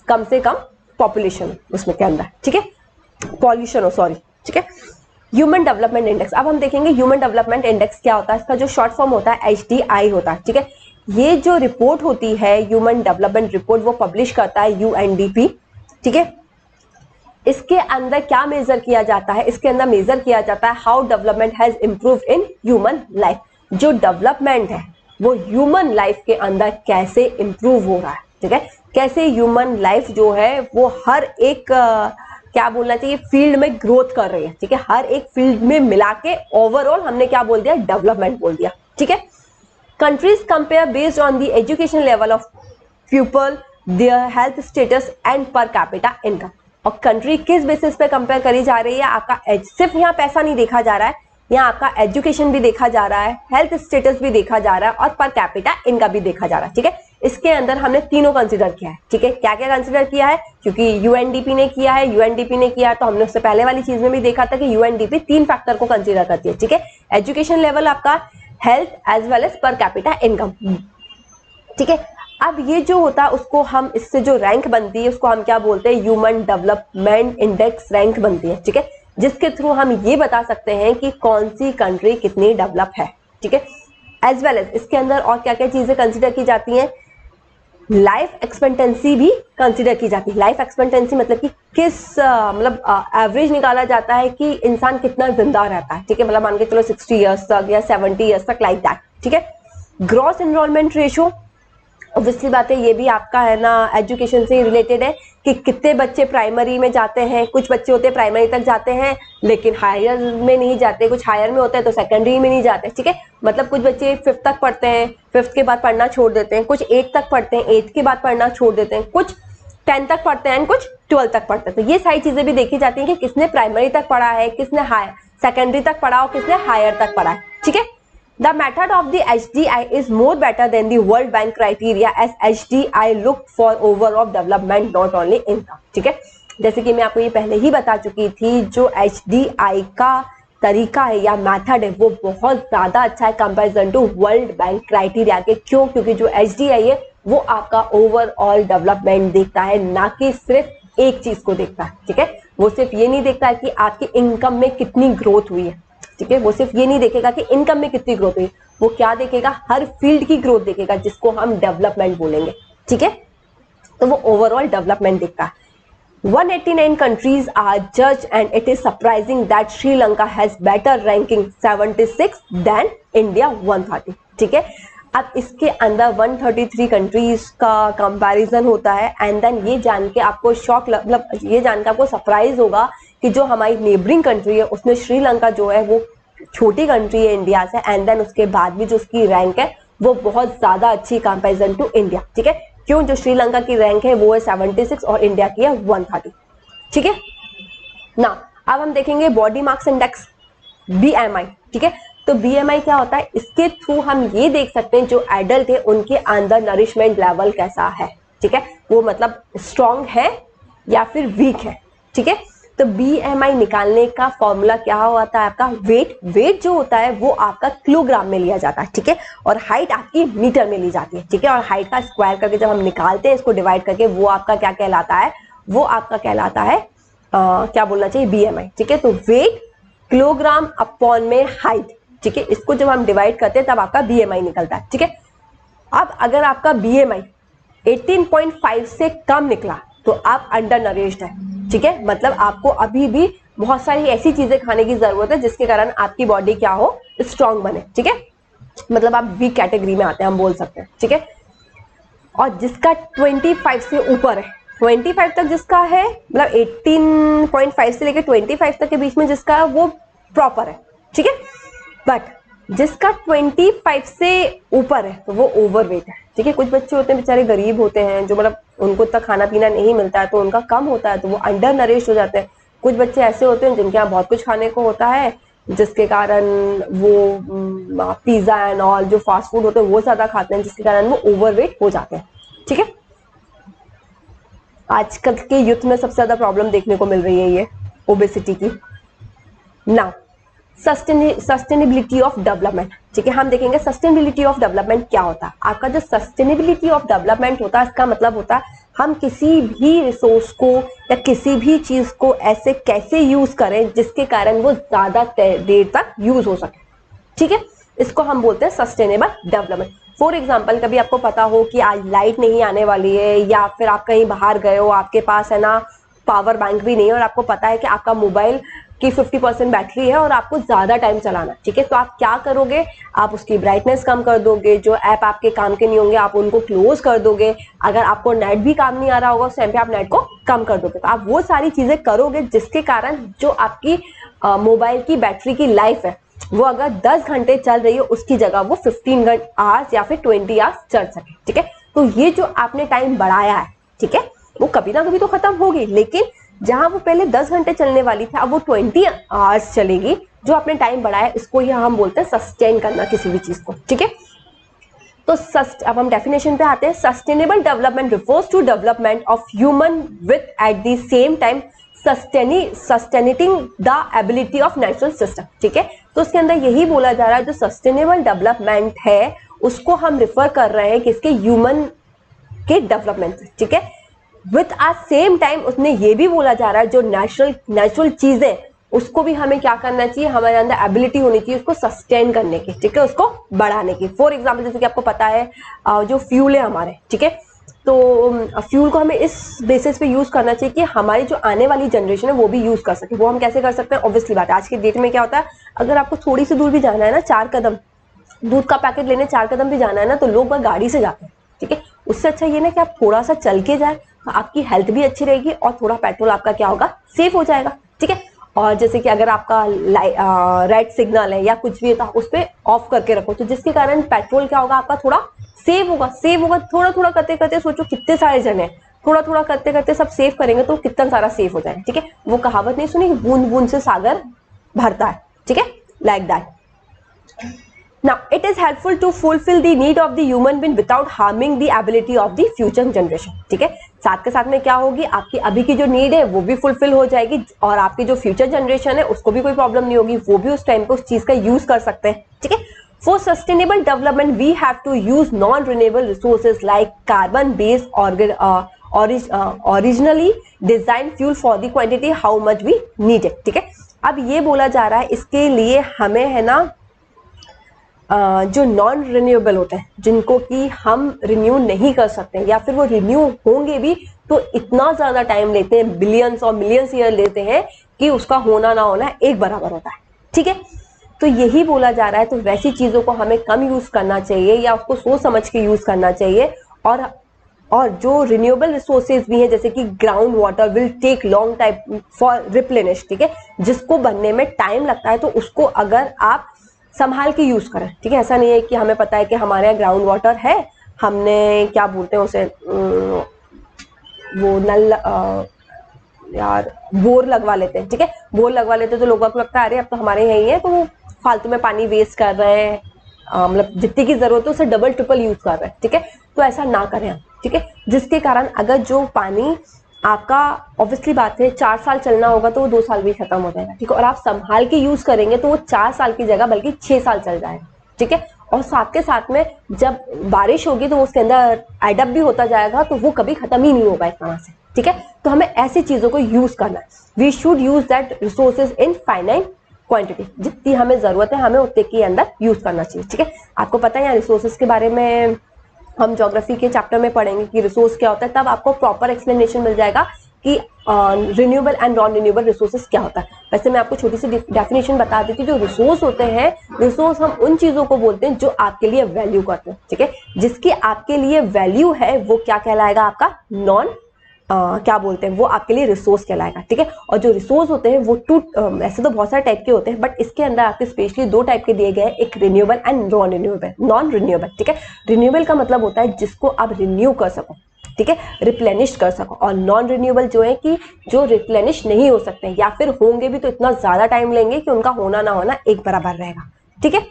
कम से कम पॉपुलेशन उसमें के अंदर, ठीक है, पॉल्यूशन हो, सॉरी, ठीक है। ह्यूमन डेवलपमेंट इंडेक्स, अब हम देखेंगे ह्यूमन डेवलपमेंट इंडेक्स क्या होता है, इसका जो शॉर्ट फॉर्म होता है HDI होता है, ठीक है। ये जो रिपोर्ट होती है ह्यूमन डेवलपमेंट रिपोर्ट, वो पब्लिश करता है UNDP, ठीक है। इसके अंदर क्या मेजर किया जाता है, इसके अंदर मेजर किया जाता है how development has improved in human life, जो डेवलपमेंट है वो ह्यूमन लाइफ के अंदर कैसे इंप्रूव हो रहा है, ठीक है, कैसे ह्यूमन लाइफ जो है वो हर एक क्या बोलना चाहिए फील्ड में ग्रोथ कर रही है, ठीक है, हर एक फील्ड में मिला के ओवरऑल हमने क्या बोल दिया, डेवलपमेंट बोल दिया, ठीक है। Countries compare based on the education level of people, their health status and पर कैपिटा इनकम, और कंट्री किस बेसिस पे कंपेयर करी जा रही है, आपका सिर्फ यहाँ पैसा नहीं देखा जा रहा है, यहाँ आपका एजुकेशन भी देखा जा रहा है, हेल्थ स्टेटस भी देखा जा रहा है, और पर कैपिटा इनकम भी देखा जा रहा है, ठीक है। इसके अंदर हमने तीनों कंसीडर किया है, ठीक है। क्या क्या कंसीडर किया है, क्योंकि यूएनडीपी ने किया है, यूएनडीपी ने किया है तो हमने उससे पहले वाली चीज में भी देखा था कि यूएनडीपी 3 फैक्टर को कंसीडर करती है, ठीक है। एजुकेशन लेवल, आपका health as well as per capita income, ठीक है। अब ये जो होता है उसको हम, इससे जो रैंक बनती है उसको हम क्या बोलते हैं, ह्यूमन डेवलपमेंट इंडेक्स रैंक बनती है, ठीक है, जिसके थ्रू हम ये बता सकते हैं कि कौन सी कंट्री कितनी डेवलप है, ठीक है। एज वेल एज इसके अंदर और क्या क्या चीजें कंसिडर की जाती हैं, लाइफ एक्सपेक्टेंसी भी कंसिडर की जाती है। लाइफ एक्सपेक्टेंसी मतलब कि किस मतलब एवरेज निकाला जाता है कि इंसान कितना जिंदा रहता है, ठीक है, मतलब मान के चलो 60 ईयर्स तक या 70 ईयर्स तक, लाइक दैट, ठीक है। ग्रॉस एनरोलमेंट रेशियो, ऑब्वियसली बात है ये भी आपका है ना एजुकेशन से रिलेटेड है कि कितने बच्चे प्राइमरी में जाते हैं। कुछ बच्चे होते हैं प्राइमरी तक जाते हैं लेकिन हायर में नहीं जाते, कुछ हायर में होते हैं तो सेकेंडरी में नहीं जाते, ठीक है। मतलब कुछ बच्चे 5th तक पढ़ते हैं, 5th के बाद पढ़ना छोड़ देते हैं, कुछ 8th तक पढ़ते हैं, 8th के बाद पढ़ना छोड़ देते हैं, कुछ 10th तक पढ़ते हैं, कुछ 12th तक पढ़ते हैं। तो ये सारी चीजें भी देखी जाती हैं कि किसने प्राइमरी तक पढ़ा है, किसने हायर सेकेंडरी तक पढ़ा और किसने हायर तक पढ़ा है, ठीक है। The method of the HDI is more better than the World Bank criteria as HDI look for overall development not only income, ठीक है। जैसे कि मैं आपको ये पहले ही बता चुकी थी, जो HDI का तरीका है या मेथड है वो बहुत ज्यादा अच्छा है comparison to World Bank criteria के। क्यों? क्योंकि जो HDI है वो आपका ओवरऑल डेवलपमेंट देखता है, ना कि सिर्फ एक चीज को देखता है, ठीक है। वो सिर्फ ये नहीं देखता है कि आपकी इनकम में कितनी ग्रोथ हुई है, ठीक है। वो सिर्फ ये नहीं देखेगा कि इनकम में कितनी ग्रोथ हुई, वो क्या देखेगा, हर फील्ड की ग्रोथ देखेगा, जिसको हम डेवलपमेंट बोलेंगे, ठीक है। तो वो ओवरऑल डेवलपमेंट देखता है। 189 countries are judged and it is surprising that Sri Lanka has better ranking 76 than India 130, ठीक है। अब इसके अंदर 133 कंट्रीज का कंपैरिजन होता है एंड देन ये जान के आपको शॉक, मतलब ये जान के आपको सरप्राइज होगा कि जो हमारी नेबरिंग कंट्री है उसमें श्रीलंका जो है वो छोटी कंट्री है इंडिया से, एंड देन उसके बाद भी जो उसकी रैंक है वो बहुत ज्यादा अच्छी कंपैरिजन टू इंडिया, ठीक है। क्यों? जो श्रीलंका की रैंक है वो है 76 और इंडिया की है 130, ठीक है ना। अब हम देखेंगे बॉडी मास इंडेक्स, BMI, ठीक है। तो BMI क्या होता है, इसके थ्रू हम ये देख सकते हैं जो एडल्ट है उनके अंदर नरिशमेंट लेवल कैसा है, ठीक है, वो मतलब स्ट्रॉन्ग है या फिर वीक है, ठीक है। तो BMI निकालने का फॉर्मूला क्या होता है आपका, वेट जो होता है वो आपका किलोग्राम में लिया जाता है, ठीक है, और हाइट आपकी मीटर में ली जाती है, ठीक है। और हाइट का स्क्वायर करके जब हम निकालते हैं इसको डिवाइड करके, वो आपका क्या कहलाता है, वो आपका कहलाता है क्या बोलना चाहिए, BMI, ठीक है। तो वेट किलोग्राम अपॉन में हाइट, ठीक है, इसको जब हम डिवाइड करते हैं तब आपका BMI निकलता है, ठीक है। अब अगर आपका BMI 18.5 से कम निकला तो आप अंडर नरिश्ड है, ठीक है। मतलब आपको अभी भी बहुत सारी ऐसी चीजें खाने की जरूरत है जिसके कारण आपकी बॉडी क्या हो, स्ट्रांग बने, ठीक है। मतलब आप वीक कैटेगरी में आते हैं, हम बोल सकते हैं, ठीक है। और जिसका 25 से ऊपर है, 25 तक जिसका है, मतलब 18.5 से लेकर 25 तक के बीच में जिसका है वो प्रॉपर है, ठीक है। बट जिसका 25 से ऊपर है तो वो ओवरवेट है, ठीक है। कुछ बच्चे होते हैं बेचारे गरीब होते हैं, जो मतलब उनको इतना खाना पीना नहीं मिलता है तो उनका कम होता है तो वो अंडर नरिश्ड हो जाते हैं। कुछ बच्चे ऐसे होते हैं जिनके यहाँ बहुत कुछ खाने को होता है जिसके कारण वो पिज्जा एंड ऑल जो फास्ट फूड होते हैं वो ज्यादा खाते हैं, जिसके कारण वो ओवरवेट हो जाते हैं, ठीक है। आजकल के यूथ में सबसे ज्यादा प्रॉब्लम देखने को मिल रही है ये ओबेसिटी की। नाउ सस्टेनेबिलिटी ऑफ डेवलपमेंट, ठीक है। हम देखेंगे सस्टेनेबिलिटी ऑफ डेवलपमेंट क्या होता है। आपका जो सस्टेनेबिलिटी ऑफ डेवलपमेंट होता है इसका मतलब होता है हम किसी भी रिसोर्स को या किसी भी चीज को ऐसे कैसे यूज करें जिसके कारण वो ज्यादा देर तक यूज हो सके, ठीक है। इसको हम बोलते हैं सस्टेनेबल डेवलपमेंट। फॉर एग्जाम्पल, कभी आपको पता हो कि आज लाइट नहीं आने वाली है या फिर आप कहीं बाहर गए हो, आपके पास है ना पावर बैंक भी नहीं है और आपको पता है कि आपका मोबाइल की 50% बैटरी है और आपको ज्यादा टाइम चलाना, ठीक है। तो आप क्या करोगे, आप उसकी ब्राइटनेस कम कर दोगे, जो ऐप आपके काम के नहीं होंगे आप उनको क्लोज कर दोगे। अगर आपको नेट भी काम नहीं आ रहा होगा उस टाइम पे आप नेट को कम कर दोगे। तो आप वो सारी चीजें करोगे जिसके कारण जो आपकी मोबाइल की बैटरी की लाइफ है वो अगर 10 घंटे चल रही है उसकी जगह वो 15 आवर्स या फिर 20 आवर्स चल सके, ठीक है। तो ये जो आपने टाइम बढ़ाया है, ठीक है, वो कभी ना कभी तो खत्म होगी, लेकिन जहां वो पहले 10 घंटे चलने वाली थी अब वो 20 आवर्स चलेगी। जो आपने टाइम बढ़ाया इसको ही हम बोलते हैं सस्टेन करना किसी भी चीज को, ठीक है। तो अब हम डेफिनेशन पे आते हैं। Sustainable development refers to development of human with at the same time sustaining the ability of natural system. ठीक है, तो उसके अंदर यही बोला जा रहा है जो सस्टेनेबल डेवलपमेंट है उसको हम रिफर कर रहे हैं किसके, ह्यूमन के डेवलपमेंट से। ठीक है, विथ एट सेम टाइम उसने ये भी बोला जा रहा है जो नेचुरल चीजें उसको भी हमें क्या करना चाहिए, हमारे अंदर एबिलिटी होनी चाहिए उसको सस्टेन करने की। ठीक है, उसको बढ़ाने की। फॉर एग्जाम्पल जैसे कि आपको पता है जो फ्यूल है हमारे, ठीक है, तो फ्यूल को हमें इस बेसिस पे यूज करना चाहिए कि हमारी जो आने वाली जनरेशन है वो भी यूज कर सके। वो हम कैसे कर सकते हैं, ऑब्वियसली बात है आज के डेट में क्या होता है, अगर आपको थोड़ी सी दूर भी जाना है ना, 4 कदम दूध का पैकेट लेने 4 कदम भी जाना है ना, तो लोग बस गाड़ी से जाते हैं। ठीक है, उससे अच्छा ये ना कि आप थोड़ा सा चल के जाए, आपकी हेल्थ भी अच्छी रहेगी और थोड़ा पेट्रोल आपका क्या होगा, सेफ हो जाएगा। ठीक है, और जैसे कि अगर आपका रेड सिग्नल है या कुछ भी है तो आप उस पर ऑफ करके रखो, तो जिसके कारण पेट्रोल क्या होगा आपका थोड़ा सेव होगा। थोड़ा थोड़ा करते करते सोचो कितने सारे जने हैं, थोड़ा थोड़ा करते करते सब सेव करेंगे तो कितना सारा सेव हो जाएगा। ठीक है, वो कहावत नहीं सुनी, बूंद बूंद से सागर भरता है। ठीक है, like that. Now, it is helpful to fulfill the need of the human being without harming the ability of the future generation. ठीक है, साथ के साथ में क्या होगी, आपकी अभी की जो नीड है वो भी फुलफिल हो जाएगी और आपकी जो फ्यूचर जनरेशन है उसको भी कोई प्रॉब्लम नहीं होगी, वो भी उस टाइम पे उस चीज का यूज कर सकते हैं। ठीक है, for sustainable development we have to use non renewable resources like carbon based originally design fuel for the quantity how much we need it. ठीक है, अब ये बोला जा रहा है इसके लिए हमें है ना जो नॉन रिन्यूएबल होते हैं जिनको कि हम रिन्यू नहीं कर सकते या फिर वो रिन्यू होंगे भी तो इतना ज्यादा टाइम लेते हैं, बिलियंस और मिलियंस ईयर लेते हैं कि उसका होना ना होना एक बराबर होता है। ठीक है, तो यही बोला जा रहा है, तो वैसी चीजों को हमें कम यूज करना चाहिए या उसको सोच समझ के यूज करना चाहिए। और जो रिन्यूएबल रिसोर्सेज भी हैं जैसे कि ground water will take long time for replenish. ठीक है, जिसको बनने में टाइम लगता है तो उसको अगर आप संभाल के यूज करें। ठीक है, ऐसा नहीं है कि हमें पता है कि हमारे यहाँ ग्राउंड वाटर है, हमने क्या बोलते हैं उसे वो नल यार बोर लगवा लेते हैं। ठीक है, बोर लगवा लेते हैं तो लोगों को लगता है अरे अब तो हमारे यहाँ ही है, तो वो फालतू में पानी वेस्ट कर रहे हैं, मतलब जितनी की जरूरत है उससे डबल ट्रिपल यूज कर रहे हैं। ठीक है, तो ऐसा ना करें हम। ठीक है, जिसके कारण अगर जो पानी आपका ऑब्वियसली बात है 4 साल चलना होगा तो वो 2 साल भी खत्म हो जाएगा। ठीक है, और आप संभाल के यूज करेंगे तो वो 4 साल की जगह बल्कि 6 साल चल जाएगा। ठीक है, और साथ के साथ में जब बारिश होगी तो उसके अंदर एडअप भी होता जाएगा तो वो कभी खत्म ही नहीं होगा इस तरह से। ठीक है, तो हमें ऐसी चीजों को यूज करना है। We should use that resources in finite quantity, जितनी हमें जरूरत है हमें उतने के अंदर यूज करना चाहिए। ठीक है, आपको पता है यहाँ रिसोर्सेज के बारे में हम ज्योग्राफी के चैप्टर में पढ़ेंगे कि रिसोर्स क्या होता है, तब आपको प्रॉपर एक्सप्लेनेशन मिल जाएगा कि renewable and non renewable resources क्या होता है। वैसे मैं आपको छोटी सी डेफिनेशन बता देती हूँ। जो रिसोर्स होते हैं, रिसोर्स हम उन चीजों को बोलते हैं जो आपके लिए वैल्यू करते हैं। ठीक है, जिसकी आपके लिए वैल्यू है वो क्या कहलाएगा, आपका नॉन क्या बोलते हैं, वो आपके लिए रिसोर्स कहलाएगा। ठीक है, और जो रिसोर्स होते हैं वो ऐसे तो बहुत सारे टाइप के होते हैं बट इसके अंदर आपके स्पेशली 2 टाइप के दिए गए हैं, एक रिन्यूएबल एंड नॉन रिन्यूएबल। ठीक है, रिन्यूएबल का मतलब होता है जिसको आप रिन्यू कर सको, ठीक है, रिप्लेनिश कर सको, और नॉन रिन्यूएबल जो है कि जो रिप्लेनिश नहीं हो सकते या फिर होंगे भी तो इतना ज्यादा टाइम लेंगे कि उनका होना ना होना एक बराबर रहेगा। ठीक है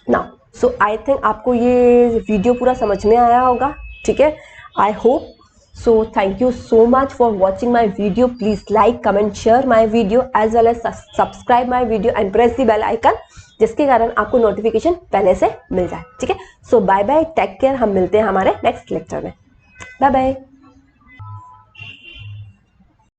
ना, सो आई थिंक आपको ये वीडियो पूरा समझ में आया होगा। ठीक है, I hope so. Thank you so much for watching my video. Please like, comment, share my video as well as subscribe my video and press the bell icon जिसके कारण आपको नोटिफिकेशन पहले से मिल जाए। ठीक है, so bye bye, take care. हम मिलते हैं हमारे नेक्स्ट लेक्चर में। Bye bye.